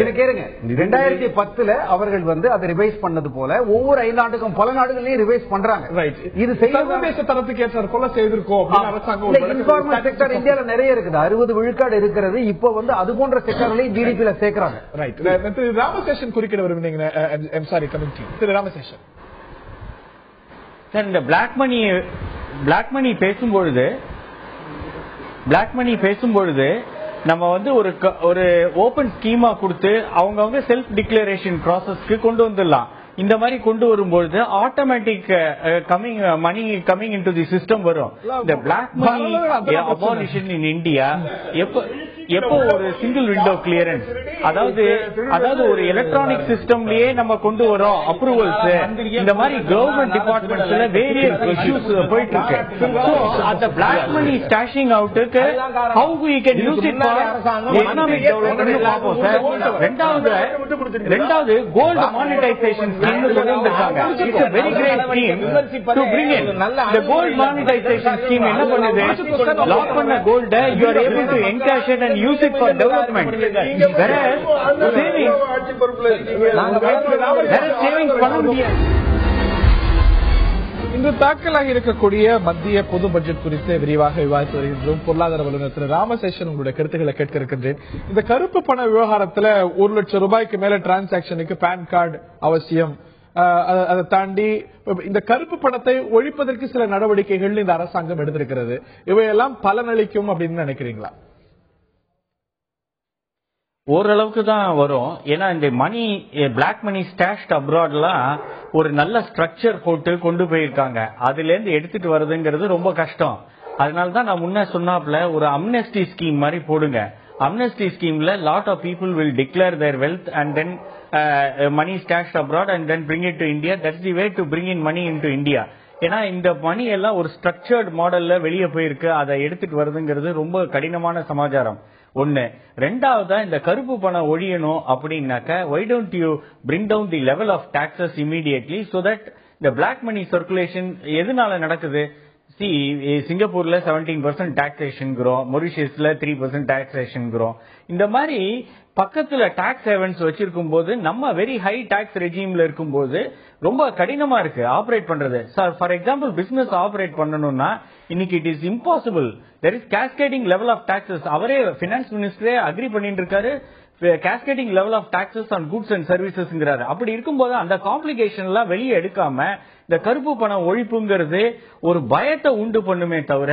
இது கேளுங்க, 2010 அவர்கள் வந்து அதை ரிவைஸ் பண்ணது போல ஒவ்வொரு 5 ஆண்டுக்கும் பல நாடுகளையும் ரிவைஸ் பண்றாங்க. இது சர்வதேச தரத்துக்கு ஏற்றாற்போல செய்திருக்கோம் அரசாங்கம். செக்டர் இந்தியாவில் நிறைய இருக்குது, 60 விழுக்காடு இருக்கிறது. இப்போ வந்து அது போன்ற செக்டர்களையும் ஜிடிபியில சேர்க்கிறாங்க. ராமசேஷன் குறுக்கிட விரும்புனீங்க. திரு ராமசேஷன் சார், இந்த பிளாக் மணி பேசும்பொழுது நம்ம வந்து ஒரு ஓபன் ஸ்கீமா கொடுத்து அவங்க செல்ஃப் டிக்ளரேஷன் ப்ராசஸ்க்கு கொண்டு வந்துடலாம். இந்த மாதிரி கொண்டு வரும்பொழுது automatic money coming into the system வரும். இந்த black money abolition in India எப்போ ஒரு சிங்கிள் விண்டோ கிளியரன்ஸ், அதாவது ஒரு எலக்ட்ரானிக் சிஸ்டம்லயே நம்ம கொண்டு வரோம் அப்ரூவல்ஸ். இந்த மாதிரி கவர்மெண்ட் டிபார்ட்மெண்ட்ஸ்ல வேரியஸ் இஷ்யூஸ் போயிட்டு இருக்கு. அந்த பிளாக் மணி ஸ்டாஷிங் அவுட்டுக்கு how we can use it for economic development பார்ப்போம் சார். ரெண்டாவது கோல்டு மானிட்டைசேஷன் ஸ்கீம் கொண்டு வந்திருக்காங்க. It's a very great scheme to bring in the gold monetization scheme. என்ன பண்ணுது, லாக் பண்ண கோல்ட you are able to encash it and use it for development. Whereas savings பண்ண முடியாது. இன்று தாக்கலாக இருக்கக்கூடிய மத்திய பொது பட்ஜெட் குறித்து விரிவாக விவாதித்து வருகின்றோம். பொருளாதார வல்லுநர் திரு ராமசேஷன் உங்களுடைய கருத்துக்களை கேட்க இருக்கின்றேன். இந்த கருப்பு பண விவகாரத்துல 1 லட்சம் ரூபாய்க்கு மேல டிரான்சாக்சனுக்கு பான் கார்டு அவசியம். அதை தாண்டி இந்த கருப்பு பணத்தை ஒழிப்பதற்கு சில நடவடிக்கைகள் இந்த அரசாங்கம் எடுத்திருக்கிறது. இவையெல்லாம் பலனளிக்கும் அப்படின்னு நினைக்கிறீங்களா? ஓரளவுக்கு தான் வரும். ஏன்னா இந்த பிளாக் மணி ஸ்டாஷ்ட் அப்ராட்லாம் ஒரு நல்ல ஸ்ட்ரக்சர் போட்டு கொண்டு போயிருக்காங்க. அதுல இருந்து எடுத்துட்டு வருதுங்கிறது ரொம்ப கஷ்டம். அதனாலதான் நான் முன்ன சொன்னாப்ல ஒரு அம்னெஸ்டி ஸ்கீம் மாதிரி போடுங்க. அம்னெஸ்டி ஸ்கீம்ல lot of people will declare their wealth and then money stashed abroad and then bring it to India. That's the way to bring in money in to India. ஏன்னா இந்த மணி எல்லாம் ஒரு structured மாடல்ல வெளியே போயிருக்கு. அதை எடுத்துட்டு வருதுங்கிறது ரொம்ப கடினமான சமாச்சாரம். ஒன்னு. ரெண்டாவதா இந்த கருப்பு பணம் ஒழியணும் அப்படின்னாக்க why don't you bring down the level of taxes immediately so that the black money circulation எதனால நடக்குது? சிங்கப்பூர்ல 17% டாக்ஸேஷன்ங்கிறோம், மொரிஷியஸ்ல 3% டாக்ஸேஷன்ங்கிறோம். இந்த மாதிரி பக்கத்துல டாக்ஸ் ஹேவன்ஸ் வச்சிருக்கும் போது நம்ம வெரி ஹை டாக்ஸ் ரெஜிம்ல இருக்கும் போது ரொம்ப கடினமா இருக்கு ஆபரேட் பண்றது. Sir for example business operate பண்ணணும்னா இன்னைக்கு it is impossible. There is cascading level of taxes. அவரே பினான்ஸ் மினிஸ்டரே அக்ரி பண்ணிட்டு இருக்காரு, cascading level of taxes on goods and சர்வீசஸ்ங்கிறாரு. அப்படி இருக்கும்போது அந்த காம்ப்ளிகேஷன் எல்லாம் வெளியே எடுக்காம இந்த கருப்பு பணம் ஒழிப்புங்கிறது ஒரு பயத்தை உண்டு பண்ணுமே தவிர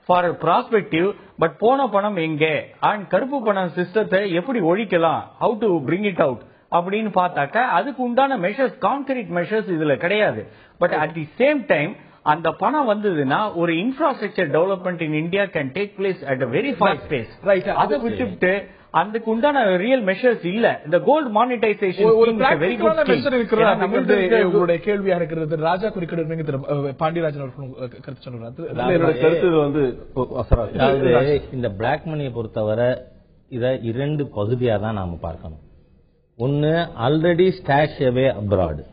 ஃபார் ப்ராஸ்பெக்டிவ் பட் போன பணம் எங்கே அண்ட் கருப்பு பணம் சிஸ்டத்தை எப்படி ஒழிக்கலாம், how to bring it out அப்படின்னு பார்த்தாக்க அதுக்கு உண்டான மெஷர்ஸ், கான்கிரீட் மெஷர்ஸ் இதுல கிடையாது. But at the same time அந்த பணம் வந்ததுன்னா ஒரு infrastructure development in India can take place at a very fast pace. அதை விட்டுவிட்டு அதுக்கு உண்டான ரியல் மெஷர்ஸ் இல்ல. இந்த கோல்ட் மானிட்டைசேஷன் ஒரு வெரி குட் மெஷர் இருக்கிறது. உங்களுடைய கேள்வியா இருக்கிறது ராஜா குறிப்பிட பாண்டியராஜன் அவர்கள் கருத்து சொன்னார். இந்த பிளாக் மணியை பொறுத்தவரை இத 2 பகுதியா தான் நாம பார்க்கணும். ஒன்னு ஆல்ரெடி ஸ்டாஷ் அவே அப்ராட்,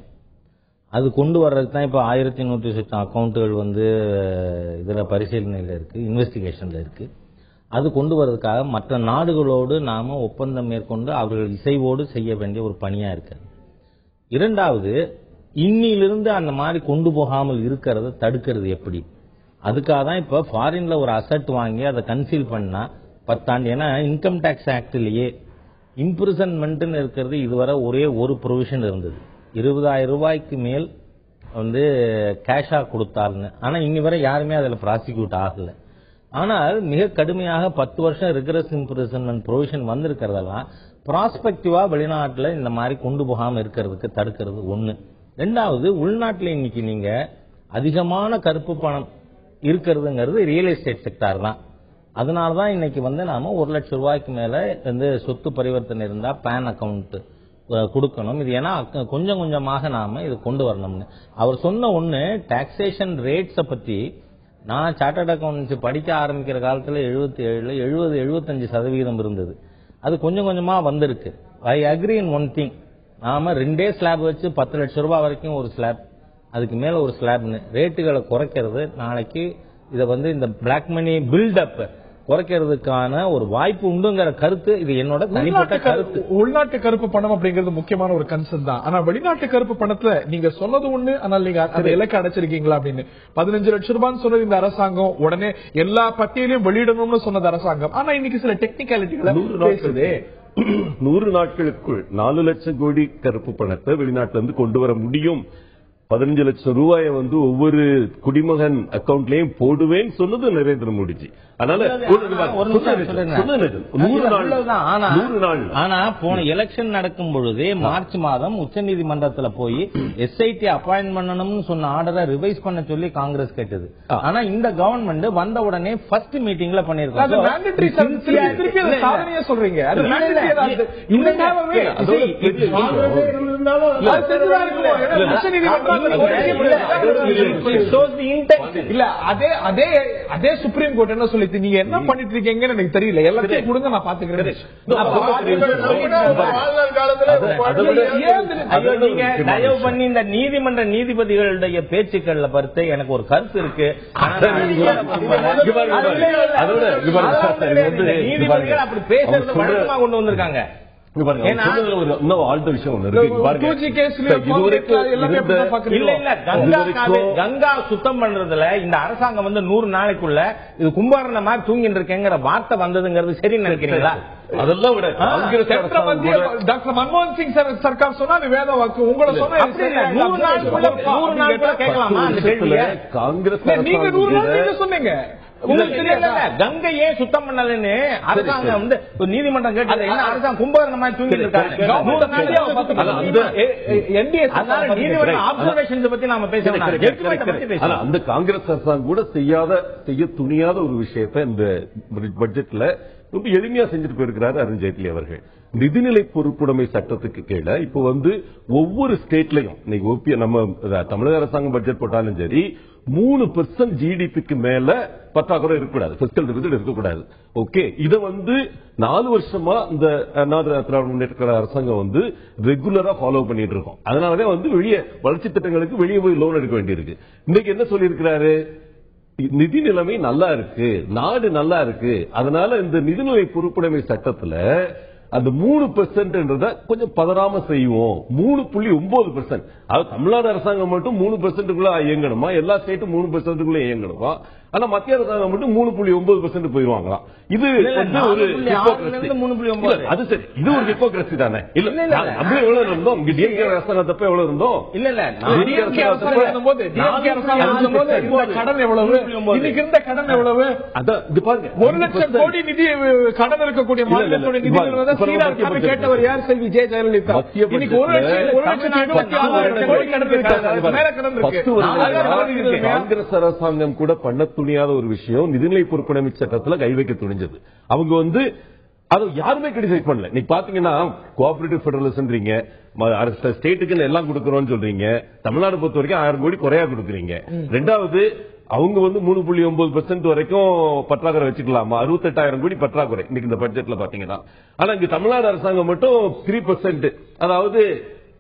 அது கொண்டு வர்றதுக்கு தான் இப்ப 1100 அக்கௌண்ட்டுகள் இதுல பரிசீலனையில இருக்கு, இன்வெஸ்டிகேஷன்ல இருக்கு. அது கொண்டு வர்றதுக்காக மற்ற நாடுகளோடு நாம ஒப்பந்தம் மேற்கொண்டு அவர்கள் இசைவோடு செய்ய வேண்டிய ஒரு பணியா இருக்கு. இரண்டாவது, இன்னிலிருந்து அந்த மாதிரி கொண்டு போகாமல் இருக்கிறத தடுக்கிறது எப்படி, அதுக்காக தான் இப்ப ஃபாரின்ல ஒரு அசட் வாங்கி அதை கன்சீல் பண்ணா 10 ஆண்டு. ஏன்னா இன்கம் டாக்ஸ் ஆக்ட்லயே இம்ப்ரிசன்மெண்ட் இருக்கிறது இதுவரை ஒரே ஒரு ப்ரொவிஷன் இருந்தது, 20,000 ரூபாய்க்கு மேல் கேஷா கொடுத்தாருன்னு. ஆனா இன்னி வரை யாருமே அதுல ப்ராசிக்யூட் ஆகல. ஆனால் மிக கடுமையாக 10 வருஷம் ரிகரஸ் இம்ப்ரிசன்மெண்ட் ப்ரொவிஷன் வந்திருக்கிறதெல்லாம் ப்ராஸ்பெக்டிவா வெளிநாட்டுல இந்த மாதிரி கொண்டு போகாம இருக்கிறதுக்கு தடுக்கிறது ஒண்ணு. ரெண்டாவது, உள்நாட்டுல இன்னைக்கு நீங்க அதிகமான கருப்பு பணம் இருக்கிறதுங்கிறது ரியல் எஸ்டேட் செக்டார் தான். அதனாலதான் இன்னைக்கு நாம 1 லட்சம் ரூபாய்க்கு மேல சொத்து பரிவர்த்தனை இருந்தா பேன் அக்கவுண்ட் கொடுக்கணும். இது ஏன்னா கொஞ்சம் கொஞ்சமாக நாம இது கொண்டு வரணும்னு அவர் சொன்ன ஒண்ணு. டாக்ஸேஷன் ரேட்ஸ பத்தி நான் சார்ட்டர்ட் அக்கௌண்டன்சி படிக்க ஆரம்பிக்கிற காலத்துல 70-75% இருந்தது. அது கொஞ்சம் கொஞ்சமா வந்திருக்கு. I agree in one thing, நாம 2 ஸ்லாப் வச்சு 10 லட்சம் ரூபாய் வரைக்கும் ஒரு ஸ்லாப், அதுக்கு மேல ஒரு ஸ்லாப்னு ரேட்டுகளை குறைக்கிறது நாளைக்கு இதை இந்த பிளாக் மணி பில்டப் குறைக்கிறதுக்கான ஒரு வாய்ப்பு உண்டுங்கிற கருத்து இது என்னோட தனிப்பட்ட கருத்து. உள்நாட்டு கருப்பு பணம் அப்படிங்கிறது முக்கியமான ஒரு கன்சர்ன் தான். ஆனா வெளிநாட்டு கருப்பு பணத்துல நீங்க சொன்னது ஒண்ணு, ஆனால் நீங்க அந்த இலக்கு அடைச்சிருக்கீங்களா அப்படின்னு 15 லட்சம் ரூபான்னு சொன்னது இந்த அரசாங்கம், உடனே எல்லா பட்டியலையும் வெளியிடணும்னு சொன்னது அரசாங்கம். ஆனா இன்னைக்கு சில டெக்னிக்காலிட்டிகளை பேசுது. 100 நாட்களுக்குள் 4 லட்சம் கோடி கருப்பு பணத்தை வெளிநாட்டுல இருந்து கொண்டு வர முடியும், 15 லட்சம் ரூபாயை ஒவ்வொரு குடிமகன் அக்கவுண்ட்லயும் போடுவேன்னு சொன்னது நரேந்திர மோடிஜி. அதனால ஆனா போன எலெக்ஷன் நடக்கும் பொழுது மார்ச் மாதம் உச்சநீதிமன்றத்துல போய் எஸ்ஐடி அப்பாயின்ட் பண்ணணும்னு சொன்ன ஆர்டரை ரிவைஸ் பண்ண சொல்லி காங்கிரஸ் கேட்டது. ஆனா இந்த கவர்மெண்ட் வந்த உடனே ஃபர்ஸ்ட் மீட்டிங்ல பண்ணிருக்காங்க. சொல்றீங்க அதே சுப்ரீம் கோர்ட் என்ன சொல்லி நீங்க என்ன பண்ணிட்டு இருக்கீங்கன்னு எனக்கு தெரியல, எல்லாத்தையும் கொடுங்க நான் பாத்துக்கிறேன். தயவு பண்ணி இந்த நீதிமன்ற நீதிபதிகளுடைய பேச்சுக்கள்ல பொறுத்து எனக்கு ஒரு கருத்து இருக்கு. நீதிபதிகள் அப்படி பேசுறது வழக்கமா கொண்டு வந்திருக்காங்க. கங்கா சுத்தம் பண்றதுல இந்த அரசாங்கம் 100 நாளைக்குள்ள இது கும்பாரண மாதிரி தூங்கிட்டு இருக்கேங்கிற வார்த்தை வந்ததுங்கிறது சரி நினைக்கிறீங்களா? அதெல்லாம் விட டாக்டர் மன்மோகன் சிங் சர்க்கார் சொன்னா வேத வாக்கு உங்களை சொன்னா 100 நாளுக்குள்ள கேட்கலாமா? காங்கிரஸ் நீங்க 100 நாள் சொன்னீங்க. கங்கையே சுத்தம் பண்ணலன்னு அரசாங்கம் நீதிமன்றம் கேட்டது. என்ன அரசாங்கம் கும்பகரண மாதிரி தூங்கிட்டு இருக்காங்க. ஆப்சர்வேஷன் பத்தி நாம பேசலாம். அந்த காங்கிரஸ் அரசாங்கம் கூட செய்ய துணியாத ஒரு விஷயத்தை இந்த பட்ஜெட்ல ரொம்ப எளிமையா செஞ்சுட்டு போயிருக்கிறாரு அருண்ஜேட்லி அவர்கள். நிதிநிலை பொறுப்புடைமை சட்டத்துக்கு கீழே இப்ப ஒவ்வொரு ஸ்டேட்லயும் இன்னைக்கு நம்ம தமிழக அரசாங்கம் பட்ஜெட் போட்டாலும் சரி 3% ஜிடிபிக்கு மேல பற்றாக்குறை இருக்கக்கூடாது, பிஸ்கல் டெபிசிட் இருக்கக்கூடாது. ஓகே, இத 4 வருஷமா இந்த திராவிட முன்னேற்ற அரசாங்கம் ரெகுலரா ஃபாலோ பண்ணிட்டு இருக்கோம். அதனாலதான் வெளியே வளர்ச்சி திட்டங்களுக்கு வெளியே போய் லோன் எடுக்க வேண்டியிருக்கு. இன்னைக்கு என்ன சொல்லி இருக்கிறாரு, நிதி நிலைமை நல்லா இருக்கு, நாடு நல்லா இருக்கு, அதனால இந்த நிதிநிலை பொறுப்புடைமை சட்டத்துல அந்த 3% கொஞ்சம் பதறாம செய்வோம். 3.9%. அது தமிழ்நாடு அரசாங்கம் மட்டும் 3%க்குள்ள இயங்கணுமா, எல்லா ஸ்டேட்டும் 3%க்குள்ள இயங்கணுமா? ஆனா மத்திய அரசாங்கம் மட்டும் 3.9% போயிருவாங்களாம். இது ஒரு அது சரி, இது ஒரு ஹிப்போக்ரசி தானே? இல்ல அப்படியே எவ்வளவு இருந்தோம் டிஎம்கே அரசாங்கத்தப்ப எவ்வளவு இருந்தோம்? இல்ல கடன் எவ்வளவு, இன்னைக்கு இருந்த கடன் எவ்வளவு? அதான் இது பாருங்க, 1 லட்சம் கோடி நிதி கடன் இருக்கக்கூடிய மாநிலத்துடைய நிதி கேட்டவர் யார்? செல்வி ஜெய ஜெயலலிதா. இன்னைக்கு 1,76,000 கோடி கடன் இருக்கு, மேல கடன் இருக்கு. காங்கிரஸ் அரசாங்கம் கூட பண்ண துணியாத ஒரு விஷயம் நிதிநிலை பொறுப்புடைமை சட்டத்துல கை வைக்க துணிஞ்சது. அவங்க அது யாருமே கிரிட்டிசைஸ் பண்ணல. நீங்க பாத்தீங்கன்னா கோஆபரேட்டிவ் பெடரலிசம்ன்றீங்க, ஸ்டேட்டுக்கு எல்லாம் கொடுக்கறோம்னு சொல்றீங்க. தமிழ்நாடு பொறுத்த வரைக்கும் 1000 கோடி குறையா கொடுக்குறீங்க. ரெண்டாவது அவங்க 3.9% வரைக்கும் பற்றாக்குறை வச்சுக்கலாமா? 68,000 கோடி பற்றாக்குறை இன்னைக்கு இந்த பட்ஜெட்ல பாத்தீங்கன்னா. ஆனா இங்க தமிழ்நாடு அரசாங்கம் மட்டும் 3%, அதாவது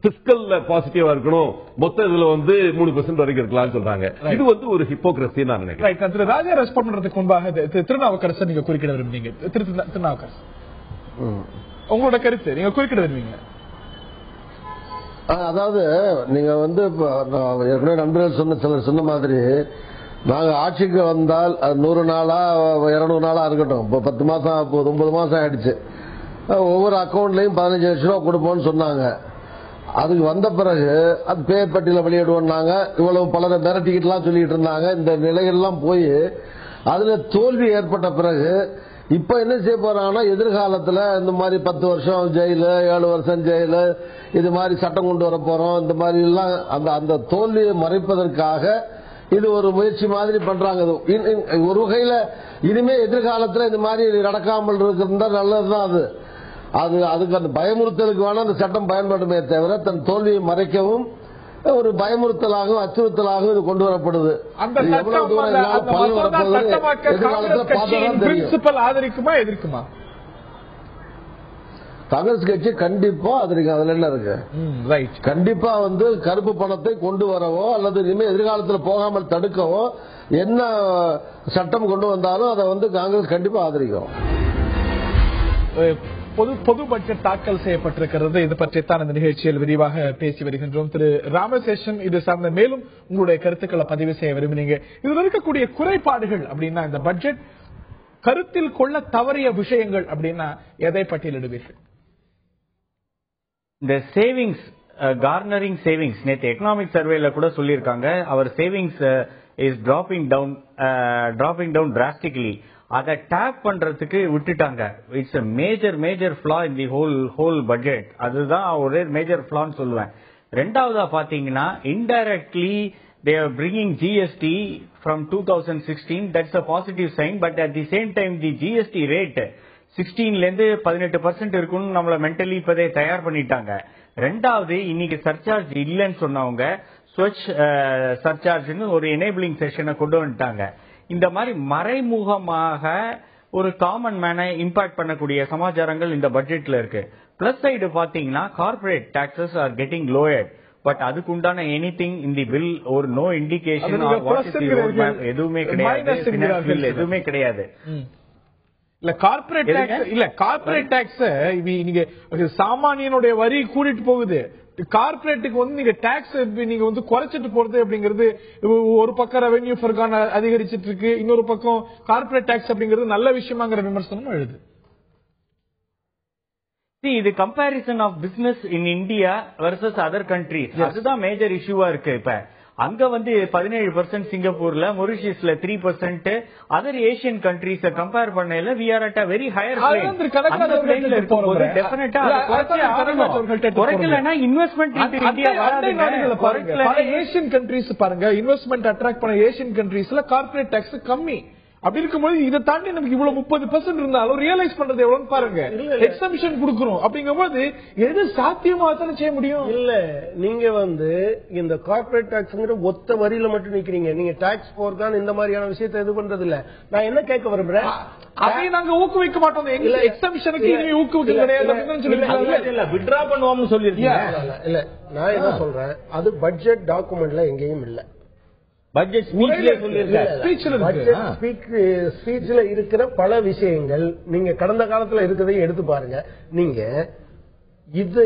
பிஸ்கல் பாசிட்டிவா இருக்கணும், மொத்த இதுல 3% வரைக்கும் இருக்கலாம் சொல்றாங்க. இது ஒரு ஹிப்போக்ரசி நான் நினைக்கிறேன். திரு ராஜா ரெஸ்பாண்ட் பண்றதுக்கு முன்பாக திருநாவுக்கரசர் நீங்க குறுக்கிட விரும்புறீங்க. திருநாவுக்கரசர் உங்களோட கருத்து நீங்க குறுக்கிட விரும்புவீங்க. அதாவது நீங்க ஏற்கனவே நண்பர்கள் சொன்ன மாதிரி நாங்க ஆட்சிக்கு வந்தால் 100 நாளா 200 நாளா இருக்கட்டும், இப்போ 10 மாசம் 9 மாசம் ஆயிடுச்சு, ஒவ்வொரு அக்கௌண்ட்லயும் 15 லட்சம் ரூபாய் கொடுப்போம்னு சொன்னாங்க. அதுக்கு வந்த பிறகு அது பேர் பட்டியல வெளியிடுவாங்க, இவ்வளவு பலரை மிரட்டிக்கிட்டுலாம் சொல்லிட்டு இருந்தாங்க. இந்த நிலைகள்லாம் போய் அதுல தோல்வி ஏற்பட்ட பிறகு இப்ப என்ன செய்ய போறாங்கன்னா, எதிர்காலத்துல இந்த மாதிரி 10 வருஷம் ஜெயிலு, 7 வருஷம் ஜெயிலு, இது மாதிரி சட்டம் கொண்டு வர போறோம், இந்த மாதிரி எல்லாம் அந்த தோல்வியை மறைப்பதற்காக இது ஒரு முயற்சி மாதிரி பண்றாங்க. ஒரு வகையில இனிமே எதிர்காலத்துல இந்த மாதிரி நடக்காமல் இருக்கிறதா நல்லதுதான். அதுக்கு அந்த பயமுறுத்தலுக்கு வேணா அந்த சட்டம் பயன்படுமே தவிர தன் தோல்வியை மறைக்கவும் ஒரு பயமுறுத்தலாகவும் அச்சுறுத்தலாகவும் இது கொண்டு வரப்படுது. எவ்வளவு தூரம் ஆதரிக்குமா எதிர்க்குமா? காங்கிரஸ் கட்சி கண்டிப்பா ஆதரிக்கும். அதுல என்ன இருக்கு? கண்டிப்பா கருப்பு பணத்தை கொண்டு வரவோ அல்லது இனிமே எதிர்காலத்தில் போகாமல் தடுக்கவோ என்ன சட்டம் கொண்டு வந்தாலும் அதை காங்கிரஸ் கண்டிப்பா ஆதரிக்கும். பொது பட்ஜெட் தாக்கல் செய்யப்பட்டிருக்கிறது. இது பற்றித்தான் இந்த நிகழ்ச்சியில் விரிவாக பேசி வருகின்றோம். திரு ராமசேஷன், இது சார்ந்த மேலும் உங்களுடைய கருத்துக்களை பதிவு செய்ய விரும்பினீங்க. இதுல இருக்கக்கூடிய குறைபாடுகள் அப்படின்னா, இந்த பட்ஜெட் கருத்தில் கொள்ள தவறிய விஷயங்கள் அப்படின்னா எதை பட்டியலிடுவீர்கள்? இந்த சேவிங்ஸ், கார்னரிங் சேவிங்ஸ், நேற்று எக்கனாமிக் சர்வேல கூட சொல்லியிருக்காங்க, அவர் savings is dropping down drastically. அதை டேப் பண்றதுக்கு விட்டுட்டாங்க. It's a major flaw in the whole budget. அதுதான் ஒரே மேஜர் ஃபிளான்னு சொல்லுவேன். ரெண்டாவதா பாத்தீங்கன்னா, indirectly they are bringing GST from 2016. that's a positive sign, but at the same time the GST rate 16ல இருந்து 18% இருக்குன்னு நம்மள மென்டலி இப்பதே தயார் பண்ணிட்டாங்க. ரெண்டாவது, இன்னைக்கு சர்சார்ஜ் இல்லைன்னு சொன்னவங்க ஸ்வச் சர்சார்ஜ்னு ஒரு எனேபிளிங் செஷனை கொண்டு வந்துட்டாங்க. இந்த மாதிரி மறைமுகமாக ஒரு காமன் மேனை இம்பாக்ட் பண்ணக்கூடிய சமாச்சாரங்கள் இந்த பட்ஜெட்ல இருக்கு. பிளஸ் சைடு பாத்தீங்கன்னா, corporate taxes are getting lowered. But அதுக்கு உண்டான எனிதிங் இன் தி பில் ஒரு நோ இண்டிகேஷன் எதுவுமே கிடையாது, எதுவுமே கிடையாது. இல்ல கார்பரேட் டாக்ஸ் நீங்க சாமானியனுடைய வரி கூட்டிட்டு போகுது. கார்பரேட்டுக்கு நீங்க டாக்ஸ் நீங்க குறைச்சிட்டு போறது அப்படிங்கிறது ஒரு பக்கம் ரெவென்யூ ஃபர்கான அதிகரிச்சிட்டு இருக்கு, இன்னொரு பக்கம் கார்பரேட் டாக்ஸ் அப்படிங்கிறது நல்ல விஷயமாங்கிற விமர்சனமும் எழுது. இது comparison of business in India versus other countries, அதுதான் மேஜர் இஷ்யூவா இருக்கு. இப்ப அங்க 17% சிங்கப்பூர்ல, மொரிஷியஸ்ல 3%, அதர் ஏசியன் கண்ட்ரீஸ் கம்பேர் பண்ணல we are at a very higher plane. டெஃபினட்டா குறைக்கலனா இன்வெஸ்ட்மெண்ட் இன்டு இந்தியா வராது. ஏசியன் கண்ட்ரீஸ் பாருங்க, இன்வெஸ்ட்மெண்ட் அட்ராக்ட் பண்ண ஏசியன் கண்ட்ரீஸ்ல கார்பரேட் டாக்ஸ் கம்மி. அப்படி இருக்கும்போது இதை தாண்டி நமக்கு இவ்வளவு 30% இருந்தாலும் ரியலைஸ் பண்றது எவ்வளவு பாருங்க. எக்ஸம்ஷன் கொடுக்கறோம் அப்படிங்கும்போது எது சாத்தியமா தானே செய்ய முடியும். இல்ல நீங்க இந்த கார்பரேட் டாக்ஸ்ங்கிற ஒத்த வரியில மட்டும் நிக்கிறீங்க. நீங்க டாக்ஸ் போர்தான் இந்த மாதிரியான விஷயத்தை இது பண்றது இல்ல. நான் என்ன கேட்க விரும்புறேன், அதை நாங்க ஊக்குவிக்க மாட்டோம். எக்ஸம்ஷனுக்கு இனிமே ஊக்குவிக்க கிடையாது, வித்ட்ரா பண்ணுவோம்னு சொல்லிருக்கீங்க. இல்ல நான் என்ன சொல்றேன், அது பட்ஜெட் டாக்குமெண்ட்ல எங்கேயும் இல்ல. பட்ஜெட் ஸ்பீச்ல இருக்கிற பல விஷயங்கள் நீங்க கடந்த காலத்துல இருக்கிறதையும் எடுத்து பாருங்க. நீங்க இது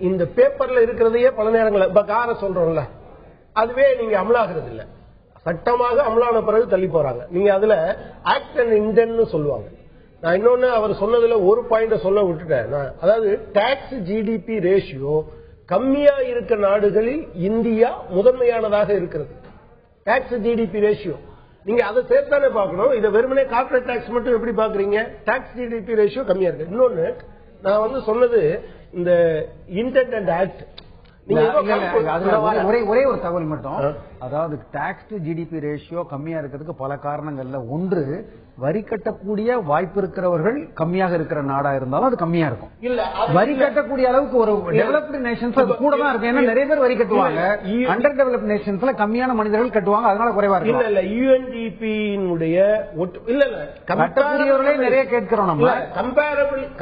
இந்த பேப்பர்ல இருக்கிறதையே பல நேரங்களில் இப்ப கார சொல்றோம்ல, அதுவே நீங்க அமலாகிறது இல்ல, சட்டமாக அமலான பிறகு தள்ளி போறாங்க. நீங்க அதுல ஆக்ட் அண்ட் இன்டென்ட்னு சொல்லுவாங்க. நான் இன்னொன்னு அவர் சொன்னதுல ஒரு பாயிண்ட சொல்ல விட்டுட்டேன். அதாவது டாக்ஸ் ஜிடிபி ரேஷியோ கம்மியா இருக்க நாடுகளில் இந்தியா முதன்மையானதாக இருக்கிறது. டாக்ஸ் ஜிடிபி ரேஷியோ நீங்க அதை சேர்த்தானே பார்க்கணும். இதை வெறுமனே கார்பரேட் டாக்ஸ் மட்டும் எப்படி பாக்குறீங்க? டாக்ஸ் ஜிடிபி ரேஷியோ கம்மியா இருக்கு. இன்னொன்னு நான் சொன்னது இந்த இன்டென்ட் அண்ட் ஆக்ட். ஒரே ஒரு தகவல் மட்டும், அதாவது டாக்ஸ் டு ஜிடிபி ரேஷியோ கம்மியா இருக்கிறதுக்கு பல காரணங்கள்ல ஒன்று, வரி கட்டக்கூடிய வாய்ப்பு இருக்கிறவர்கள் கம்மியாக இருக்கிற நாடா இருந்தாலும் அது கம்மியா இருக்கும். வரி கட்டக்கூடிய அளவுக்கு ஒரு டெவலப்டு நேஷன்ஸ் அது கூட தான் இருக்கும். ஏன்னா நிறைய பேர் வரி கட்டுவாங்க, அண்டர் டெவலப்டு நேஷன்ஸ்ல கம்மியான மனிதர்கள் கட்டுவாங்க, அதனால குறைவா இருக்கும். இல்ல யுஎன்டிபி கட்டக்கூடியவர்களே நிறைய கேட்கிறோம். நம்ம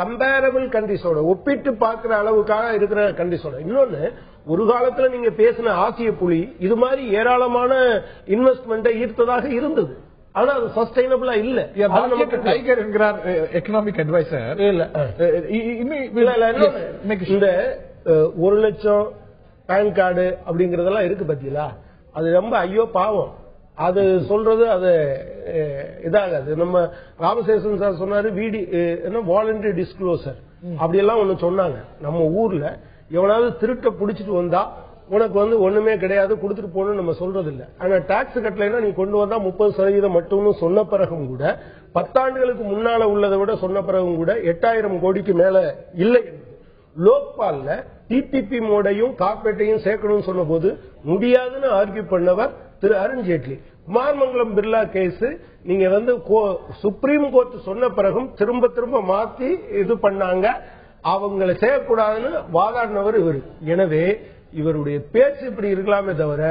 கம்பேரபிள் கண்ட்ரிஸோட ஒப்பிட்டு பார்க்கிற அளவுக்காக இருக்கிற கண்ட்ரிஸோட. இன்னொன்னு, ஒரு காலத்துல நீங்க பேசின ஆசிய புலி இது மாதிரி ஏராளமான இன்வெஸ்ட்மெண்ட்டை ஈர்த்ததாக இருந்தது. ஆனா அது சஸ்டைனபிளா இல்ல. எக்கனாமிக் அட்வைசர் இல்ல இந்த 1 லட்சம் பேன் கார்டு அப்படிங்கறதெல்லாம் இருக்கு பத்தியா, அது ரொம்ப ஐயோ பாவம். அது சொல்றது அது இதாகாது. நம்ம ராமசேஷன் சார் சொன்னாரு, வாலண்டரி டிஸ்க்ளோசர் அப்படி எல்லாம் ஒண்ணு சொன்னாங்க. நம்ம ஊர்ல எவனாவது திருட்ட புடிச்சிட்டு வந்தா உனக்கு ஒண்ணுமே கிடையாது கொடுத்துட்டு போகணும்னு நம்ம சொல்றது இல்ல. ஆனா டாக்ஸ் கட்டலைன்னா நீ கொண்டு வந்தா 30% மட்டும்னு சொன்ன பிறகும் கூட, 10 ஆண்டுகளுக்கு முன்னால உள்ளதை விட சொன்ன பிறகும் கூட 8000 கோடிக்கு மேல இல்லை. லோக்பால்ல டிபிபி மோடையும் கார்பரேட்டையும் சேர்க்கணும்னு சொன்ன போது முடியாதுன்னு ஆர்கியூ பண்ணவர் திரு அருண்ஜேட்லி. குமாரமங்கலம் பிர்லா கேஸ் நீங்க சுப்ரீம் கோர்ட் சொன்ன பிறகும் திரும்ப திரும்ப மாத்தி இது பண்ணாங்க, அவங்களை செய்யக்கூடாதுன்னு வாதாடினவர் இவர். எனவே இவருடைய பேச்சு இப்படி இருக்கலாமே தவிர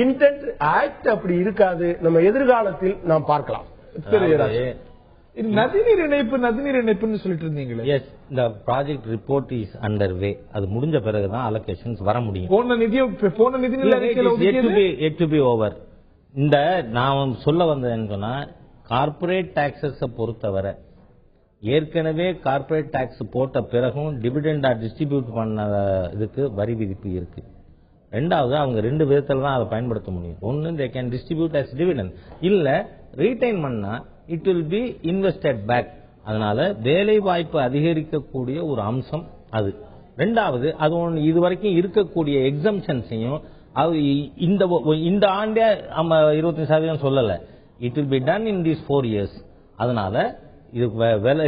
இன்டென்ட் ஆக்ட் அப்படி இருக்காது. நம்ம எதிர்காலத்தில் நாம் பார்க்கலாம். நதிநீர் இணைப்புன்னு சொல்லிட்டு இருந்தீங்களே. எஸ், இந்த ப்ராஜெக்ட் ரிப்போர்ட் இஸ் அண்டர் வே. அது முடிஞ்ச பிறகுதான் அலோகேஷன்ஸ் வர முடியும். போன நிதி ஓவர். இந்த நான் சொல்ல வந்தேன்னு சொன்னா, கார்பரேட் டாக்ஸஸ் பொறுத்தவரை ஏற்கனவே கார்பரேட் டாக்ஸ் போட்ட பிறகும் டிவிடெண்டா டிஸ்ட்ரிபியூட் பண்ண இதுக்கு வரி விதிப்பு இருக்கு. ரெண்டாவது, அவங்க 2 விதத்துல தான் அதை பயன்படுத்த முடியும். ஒன்னு, they can distribute as dividend, இல்ல ரீடைன் பண்ணா it will be invested back. அதனால வேலை வாய்ப்பு அதிகரிக்கக்கூடிய ஒரு அம்சம் அது. ரெண்டாவது, அது ஒன்று இதுவரைக்கும் இருக்கக்கூடிய எக்ஸம்ஷன்ஸையும் இந்த ஆண்டே 25% சொல்லல, it will be done in these 4 years. அதனால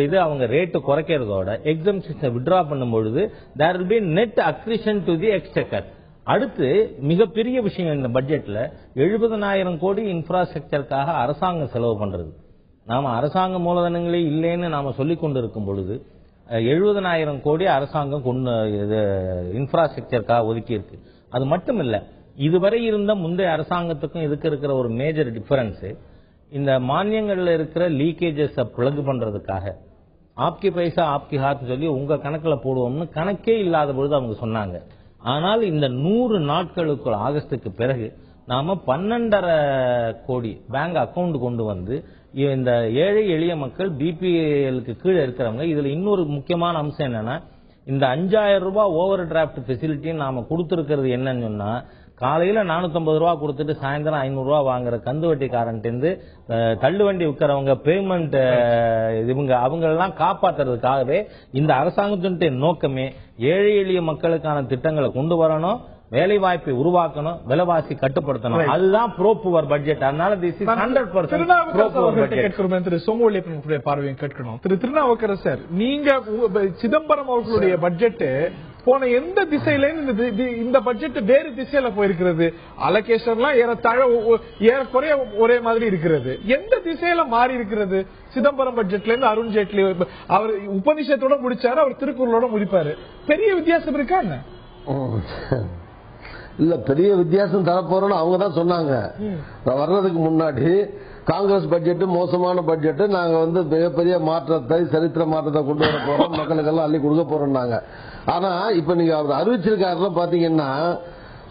இது அவங்க ரேட்டு குறைக்கிறதோட எக்ஸம்ஷன்ஸை வித்ட்ரா பண்ணும்பொழுது there will be net accretion to the exchequer. அடுத்து மிகப்பெரிய விஷயம் இந்த பட்ஜெட்ல 70,000 கோடி இன்ஃப்ராஸ்ட்ரக்சருக்காக அரசாங்கம் செலவு பண்றது. நாம அரசாங்க மூலதனங்களே இல்லைன்னு நாம சொல்லிக் கொண்டிருக்கும் பொழுது 70,000 கோடி அரசாங்கம் இன்ஃப்ராஸ்ட்ரக்சருக்காக ஒதுக்கி இருக்கு. அது மட்டும் இல்ல, இதுவரை இருந்த முந்தைய அரசாங்கத்துக்கும் இதுக்கு இருக்கிற ஒரு மேஜர் டிஃபரன்ஸ், இந்த மானியங்கள்ல இருக்கிற லீக்கேஜஸ் பிளக் பண்றதுக்காக ஆப்கி பைசா ஆப்கி ஹாத் சொல்லி உங்க கணக்குல போடுவோம்னு கணக்கே இல்லாத பொழுது அவங்க சொன்னாங்க. ஆனால் இந்த 100 நாட்களுக்குள் ஆகஸ்டுக்கு பிறகு நாம 12.5 கோடி பேங்க் அக்கவுண்ட் கொண்டு வந்து இந்த ஏழை எளிய மக்கள் பிபிஎலுக்கு கீழே இருக்கிறவங்க. இதுல இன்னொரு முக்கியமான அம்சம் என்னன்னா, இந்த 5,000 ரூபாய் ஓவர் டிராப்ட் ஃபெசிலிட்டி நாம கொடுத்திருக்கிறது என்னன்னு சொன்னா, காலையில 450 ரூபா கொடுத்துட்டு சாயந்தரம் 500 ரூபா வாங்குற கந்து வட்டிக்காரன்ட்டு தள்ளு வண்டி விற்கிறவங்க பேமெண்ட் அவங்க எல்லாம் காப்பாத்துறதுக்காகவே இந்த அரசாங்கத்தின் நோக்கமே ஏழை எளிய மக்களுக்கான திட்டங்களை கொண்டு வரணும், வேலை வாய்ப்பை உருவாக்கணும், விலைவாசி கட்டுப்படுத்தணும். அதுதான் ப்ரோ புவர் பட்ஜெட். அதனால this is 100% pro poor budget. திரு சோமுவலியப்பனுடைய பார்வையை கேட்கணும். திரு திருநாவுக்கரசர் சார், நீங்க சிதம்பரம் அவர்களுடைய பட்ஜெட் போன எந்த திசையில இந்த பட்ஜெட் வேறு திசையில போயிருக்கிறது? அலோகேஷன்லாம் ஏறக்குறைய ஒரே மாதிரி இருக்கிறது. எந்த திசையில மாறி இருக்கிறது? சிதம்பரம் பட்ஜெட்ல இருந்து அருண்ஜேட்லி அவர் உபநிஷத்தோட முடிச்சாரு, அவர் திருக்குறளோட முடிப்பாரு. பெரிய வித்தியாசம் இருக்கா என்ன? இல்ல, பெரிய வித்தியாசம் தரப்போறோம்னு அவங்க தான் சொன்னாங்க. வர்றதுக்கு முன்னாடி காங்கிரஸ் பட்ஜெட் மோசமான பட்ஜெட், நாங்க மிகப்பெரிய மாற்றத்தை, சரித்திர மாற்றத்தை கொண்டு வர போறோம், மக்களுக்கெல்லாம் அள்ளி கொடுக்க போறோம். ஆனா இப்ப நீங்க அவர் அறிவிச்சிருக்காருல பாத்தீங்கன்னா,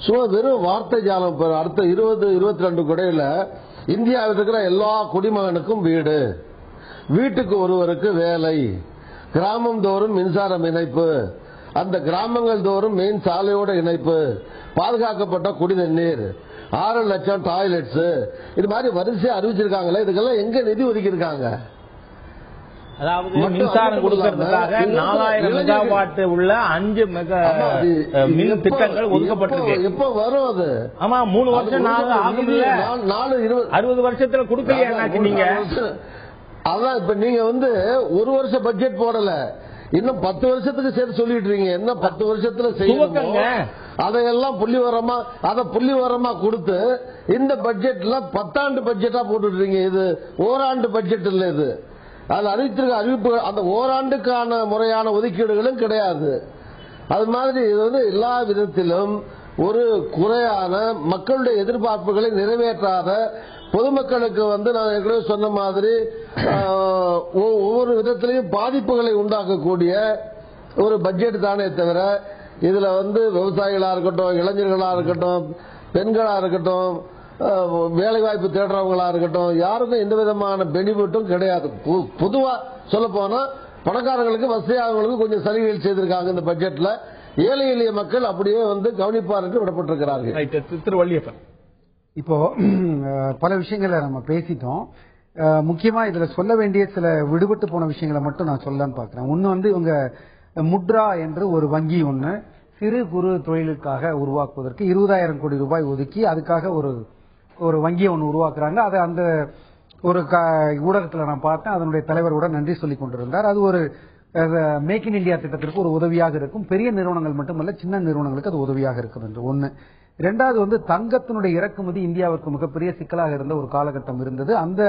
சும்மா வெறும் வார்த்தை ஜாலம். அடுத்த 20-22 கொடையில இந்தியாவில் இருக்கிற எல்லா குடிமகனுக்கும் வீடு, வீட்டுக்கு ஒருவருக்கு வேலை, கிராமம் தோறும் மின்சாரம் இணைப்பு, அந்த கிராமங்கள் தோறும் மெயின் சாலையோட இணைப்பு, பாதுகாக்கப்பட்ட குடிநீர், 6 லட்சம் டாய்லெட்ஸ், இது மாதிரி வரிசையா அறிவிச்சிருக்காங்களே. இதுக்கெல்லாம் எங்க நிதி ஒதுக்கி இருக்காங்க? அதாவது மின்சாரம் கொடுக்கறதுக்காக 4000 மெகாவாட் உள்ள 5 மெகா மின் திட்டங்கள் ஒதுக்கப்பட்டிருக்கு. எப்ப வரும் அது? ஆமா, 3 வருஷம் ஆகும். 60 வருஷத்துல கொடுக்கலையா நீங்க? அதான் இப்ப நீங்க ஒரு வருஷம் பட்ஜெட் போடல, இன்னும் 10 வருஷத்துக்கு சேர்த்து சொல்லிட்டு இருக்கீங்க. என்ன 10 வருஷத்துல செய்யுங்க அதையெல்லாம் புள்ளிவரமா கொடுத்து இந்த பட்ஜெட்ல 10 ஆண்டு பட்ஜெட்டா போட்டுட்டு. இது ஓராண்டு பட்ஜெட் இல்ல. இது அது அறிவித்திருக்க அறிவிப்பு அந்த ஓராண்டுக்கான முறையான ஒதுக்கீடுகளும் கிடையாது. அது மாதிரி இது எல்லா விதத்திலும் ஒரு குறையான மக்களுடைய எதிர்பார்ப்புகளை நிறைவேற்றாத, பொதுமக்களுக்கு நான் ஏற்கனவே சொன்ன மாதிரி ஒவ்வொரு விதத்திலையும் பாதிப்புகளை உண்டாக்கக்கூடிய ஒரு பட்ஜெட் தானே தவிர, இதுல விவசாயிகளா இருக்கட்டும், இளைஞர்களா இருக்கட்டும், பெண்களா இருக்கட்டும், வேலைவாய்ப்பு தேடுறவங்களா இருக்கட்டும், யாருக்கும் எந்த விதமான பெனிஃபிட்டும் கிடையாது. பொதுவா சொல்ல போனா பணக்காரங்களுக்கு வசதியாளர்களுக்கு கொஞ்சம் சலுகைகள் செய்திருக்காங்க இந்த பட்ஜெட்ல. ஏழை எளிய மக்கள் அப்படியே கவனிப்பாருக்கு விடப்பட்டிருக்கிறார்கள். திருவள்ளியப்பன், இப்போ பல விஷயங்களை நம்ம பேசிட்டோம். முக்கியமா இதுல சொல்ல வேண்டிய சில விடுபட்டு போன விஷயங்களை மட்டும் நான் சொல்லலான்னு பாக்குறேன். ஒன்னு இவங்க முத்ரா என்று ஒரு வங்கி ஒன்னு சிறு குறு தொழிலுக்காக உருவாக்குவதற்கு 20,000 கோடி ரூபாய் ஒதுக்கி அதுக்காக ஒரு வங்கியை ஒன்று உருவாக்குறாங்க. அது அந்த ஒரு ஊடகத்தில் நான் பார்த்தேன். அதனுடைய தலைவரோட நன்றி சொல்லிக் கொண்டிருந்தார். அது ஒரு மேக் இன் இந்தியா திட்டத்திற்கு ஒரு உதவியாக இருக்கும். பெரிய நிறுவனங்கள் மட்டுமல்ல, சின்ன நிறுவனங்களுக்கு அது உதவியாக இருக்கும் என்று ஒன்று. இரண்டாவது தங்கத்தினுடைய இறக்குமதி இந்தியாவிற்கு மிகப்பெரிய சிக்கலாக இருந்த ஒரு காலகட்டம் இருந்தது. அந்த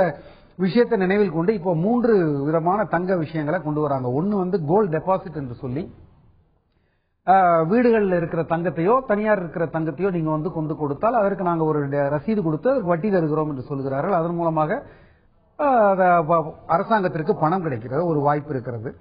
விஷயத்தை நினைவில் கொண்டு இப்போ 3 விதமான தங்க விஷயங்களை கொண்டு வராங்க. ஒன்னு கோல்டு டெபாசிட் என்று சொல்லி வீடுகளில் இருக்கிற தங்கத்தையோ தனியார் இருக்கிற தங்கத்தையோ நீங்க கொண்டு கொடுத்தால் அதற்கு நாங்க ஒரு ரசீது கொடுத்து அதற்கு வட்டி தருகிறோம் என்று சொல்கிறார்கள். அதன் மூலமாக அரசாங்கத்திற்கு பணம் கிடைக்கிறது ஒரு வாய்ப்பு இருக்கிறது.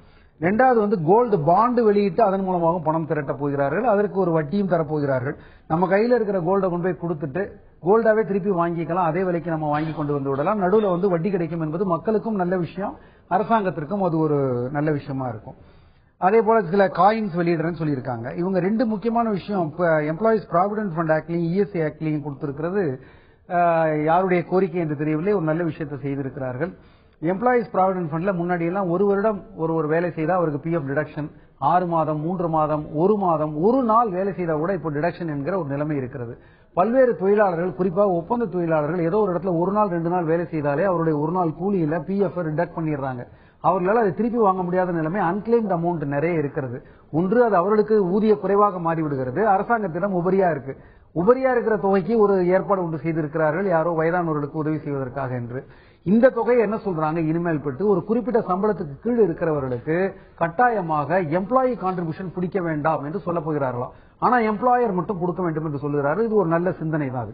இரண்டாவது கோல்டு பாண்டு வெளியிட்டு அதன் மூலமாக பணம் திரட்ட போகிறார்கள். அதற்கு ஒரு வட்டியும் தரப்போகிறார்கள். நம்ம கையில இருக்கிற கோல்டை கொண்டு போய் கொடுத்துட்டு கோல்டாவே திருப்பி வாங்கிக்கலாம், அதே விலைக்கு நம்ம வாங்கி கொண்டு வந்து விடலாம். நடுவில் வட்டி கிடைக்கும் என்பது மக்களுக்கும் நல்ல விஷயம், அரசாங்கத்திற்கும் அது ஒரு நல்ல விஷயமா இருக்கும். அதே போல சில காயின்ஸ் வெளியிடுறேன்னு சொல்லியிருக்காங்க. இவங்க 2 முக்கியமான விஷயம் எம்ப்ளாயிஸ் ப்ராவிடன்ட் ஃபண்ட் ஆக்ட்லையும் இஎஸ்ஐ ஆக்ட்லையும் கொடுத்திருக்கிறது யாருடைய கோரிக்கை என்று தெரியவில்லை. ஒரு நல்ல விஷயத்தை செய்திருக்கிறார்கள். எம்ப்ளாயிஸ் ப்ராவிடன்ட் ஃபண்ட்ல முன்னாடி எல்லாம் ஒரு வருடம் ஒரு வேலை செய்தா அவருக்கு பிஎஃப் டிடக்ஷன், 6 மாதம், 3 மாதம், 1 மாதம், ஒரு நாள் வேலை செய்தா கூட இப்போ டிடக்ஷன் என்கிற ஒரு நிலைமை இருக்கிறது. பல்வேறு தொழிலாளர்கள், குறிப்பாக ஒப்பந்த தொழிலாளர்கள் ஏதோ ஒரு இடத்துல 1 நாள் 2 நாள் வேலை செய்தாலே அவருடைய ஒரு நாள் கூலியில பிஎஃப் ரிடக்ட் பண்ணிடுறாங்க. அவர்களால் அதை திருப்பி வாங்க முடியாத நிலைமை, அன்கிளைம்ட் அமௌண்ட் நிறைய இருக்கிறது. ஒன்று அது அவர்களுக்கு ஊதிய குறைவாக மாறிவிடுகிறது, அரசாங்கத்திடம் உபரியா இருக்கு. உபரியா இருக்கிற தொகைக்கு ஒரு ஏற்பாடு ஒன்று செய்திருக்கிறார்கள், யாரோ வயதானவர்களுக்கு உதவி செய்வதற்காக என்று. இந்த தொகையை என்ன சொல்றாங்க, இனிமேல் பெற்று ஒரு குறிப்பிட்ட சம்பளத்துக்கு கீழ் இருக்கிறவர்களுக்கு கட்டாயமாக எம்ப்ளாயி கான்ட்ரிபியூஷன் பிடிக்க வேண்டாம் என்று சொல்ல போகிறார்களாம். ஆனா எம்ப்ளாயர் மட்டும் கொடுக்க வேண்டும் என்று சொல்லுகிறார்கள். இது ஒரு நல்ல சிந்தனை தான்.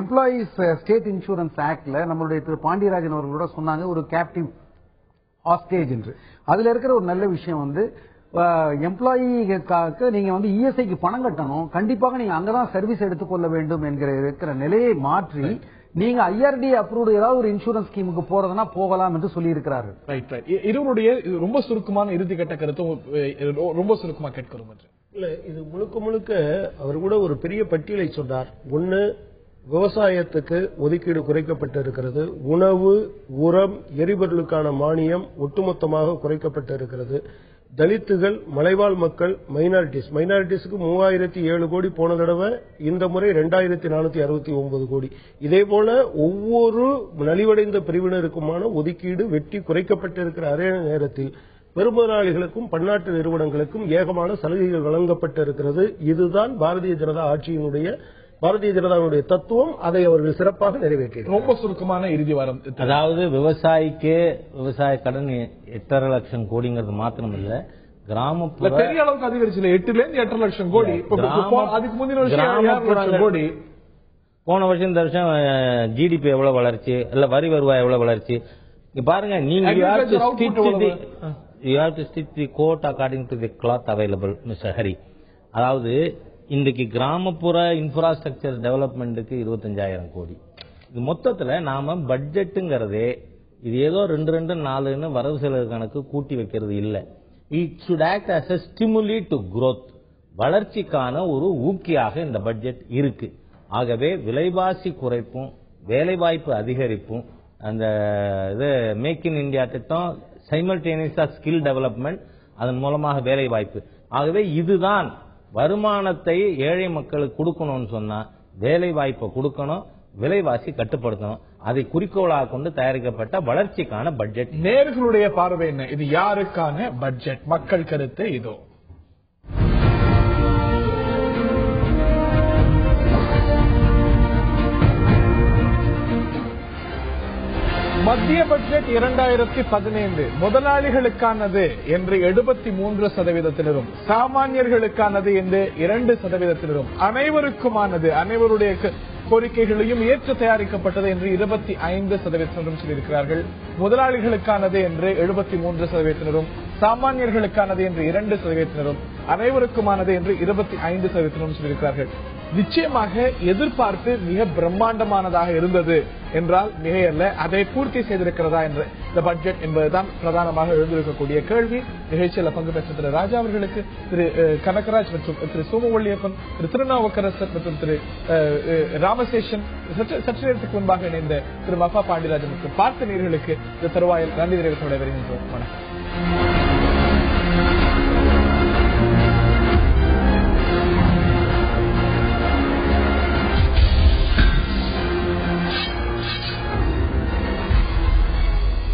எம்ப்ளாயிஸ் ஸ்டேட் இன்சூரன்ஸ் ஆக்ட்ல நம்மளுடைய திரு பாண்டியராஜன் அவர்களோட சொன்னாங்க ஒரு கேப்டிவ் ஹாஸ்டேஜ் என்று. அதுல இருக்கிற ஒரு நல்ல விஷயம் எம்ப்ளாயிக்காக நீங்க இஎஸ்ஐக்கு பணம் கட்டணும், கண்டிப்பாக நீங்க அங்கதான் சர்வீஸ் எடுத்துக்கொள்ள வேண்டும் என்கிற இருக்கிற நிலையை மாற்றி நீங்க ஐஆர்டி அப்ரூவ்டு ஏதாவது ஒரு இன்சூரன்ஸ் ஸ்கீமுக்கு போறதுன்னா போகலாம் என்று சொல்லி இருக்கிறார்கள். இருவருடைய ரொம்ப சுருக்கமான இறுதி கட்ட கருத்தும் ரொம்ப சுருக்கமா கேட்கிறோம். இல்ல, இது முழுக்க அவர் கூட ஒரு பெரிய பட்டியலை சொன்னார். ஒன்னு, விவசாயத்துக்கு ஒதுக்கீடு குறைக்கப்பட்டு இருக்கிறது. உணவு, உரம், எரிபொருளுக்கான மானியம் ஒட்டுமொத்தமாக குறைக்கப்பட்டு இருக்கிறது. தலித்துகள், மலைவாழ் மக்கள், மைனாரிட்டிஸ்க்கு 3007 கோடி போன தடவை, இந்த முறை 2469 கோடி. இதே போல ஒவ்வொரு நலிவடைந்த பிரிவினருக்குமான ஒதுக்கீடு வெட்டி குறைக்கப்பட்டிருக்கிற அதே நேரத்தில் பெருமுதலாளிகளுக்கும் பன்னாட்டு நிறுவனங்களுக்கும் ஏகமான சலுகைகள் வழங்கப்பட்டிருக்கிறது. இதுதான் பாரதிய ஜனதாவுடைய தத்துவம். அதை அவர்கள் சிறப்பாக நிறைவேற்றினார். ரொம்ப சுருக்கமான இறுதி வாரம். அதாவது விவசாயிக்கு விவசாய கடன் 8.5 லட்சம் கோடிங்கிறது மாத்திரம் இல்ல, கிராமப்புற பெரிய அளவுக்கு அதிகரிச்சு 8 ல இருந்து 8.5 லட்சம் கோடி. அதுக்கு முந்தின வருஷம் கோடி. போன வருஷம் இந்த வருஷம் ஜிடிபி எவ்வளவு வளர்ச்சி, இல்ல வரி வருவாய் எவ்வளவு வளர்ச்சி பாருங்க. நீங்க you have to stitch the coat according to the cloth available, Mr. Hari. அதாவது இன்றைக்கு கிராமப்புற இன்ஃப்ராஸ்ட்ரக்சர் டெவலப்மெண்ட்டுக்கு 25,000 கோடி. இது மொத்தத்துல நாம பட்ஜெட்டுங்கிறதே இது ஏதோ 2-4 வரவு செலவு கணக்கு கூட்டி வைக்கிறது இல்ல. It should act as a stimuli to growth, வளர்ச்சிக்கான ஒரு ஊக்கியாக இந்த பட்ஜெட் இருக்கு. ஆகவே விலைவாசி குறைப்பும் வேலைவாய்ப்பு அதிகரிப்பும் அந்த இது மேக் இன் இந்தியா திட்டம் சைமல்டேனியஸா ஸ்கில் டெவலப்மெண்ட், அதன் மூலமாக வேலை வாய்ப்பு. ஆகவே இதுதான் வருமானத்தை ஏழை மக்களுக்கு கொடுக்கணும்னு சொன்னா வேலை வாய்ப்பை கொடுக்கணும், விலைவாசி கட்டுப்படுத்தணும். அதை குறிக்கோளாக கொண்டு தயாரிக்கப்பட்ட வளர்ச்சிக்கான பட்ஜெட். நேர்களுடைய பார்வை என்ன? இது யாருக்கான பட்ஜெட்? மக்கள் கருத்து இதோ. மத்திய பட்ஜெட் 2015 முதலாளிகளுக்கானது என்று 73%, சாமானியர்களுக்கானது என்று 2%, அனைவருக்குமானது, அனைவருடைய கோரிக்கைகளையும் ஏற்று தயாரிக்கப்பட்டது என்று 25% சொல்லியிருக்கிறார்கள். முதலாளிகளுக்கானது என்று 73%, சாமானியர்களுக்கானது என்று 2%, அனைவருக்குமானது என்று 25% சொல்லியிருக்கிறார்கள். நிச்சயமாக எதிர்பார்ப்பு மிக பிரம்மாண்டமானதாக இருந்தது என்றால் மிகையல்ல. அதை பூர்த்தி செய்திருக்கிறதா என்ற இந்த பட்ஜெட் என்பதுதான் பிரதானமாக எழுந்திருக்கக்கூடிய கேள்வி. நிகழ்ச்சியில் பங்கு பெற்ற திரு ராஜா அவர்களுக்கு, திரு கனகராஜ் மற்றும் திரு சோமவள்ளியப்பன், திரு திருநாவுக்கரசர் மற்றும் திரு ராமசேஷன், சற்று நேரத்துக்கு முன்பாக இணைந்த திரு மஃபா பாண்டியராஜன் மற்றும் பார்த்த நேயர்களுக்கு இந்த தருவாயில் நன்றி தெரிவித்துக் கொள்ள வருகின்றோம். வணக்கம்.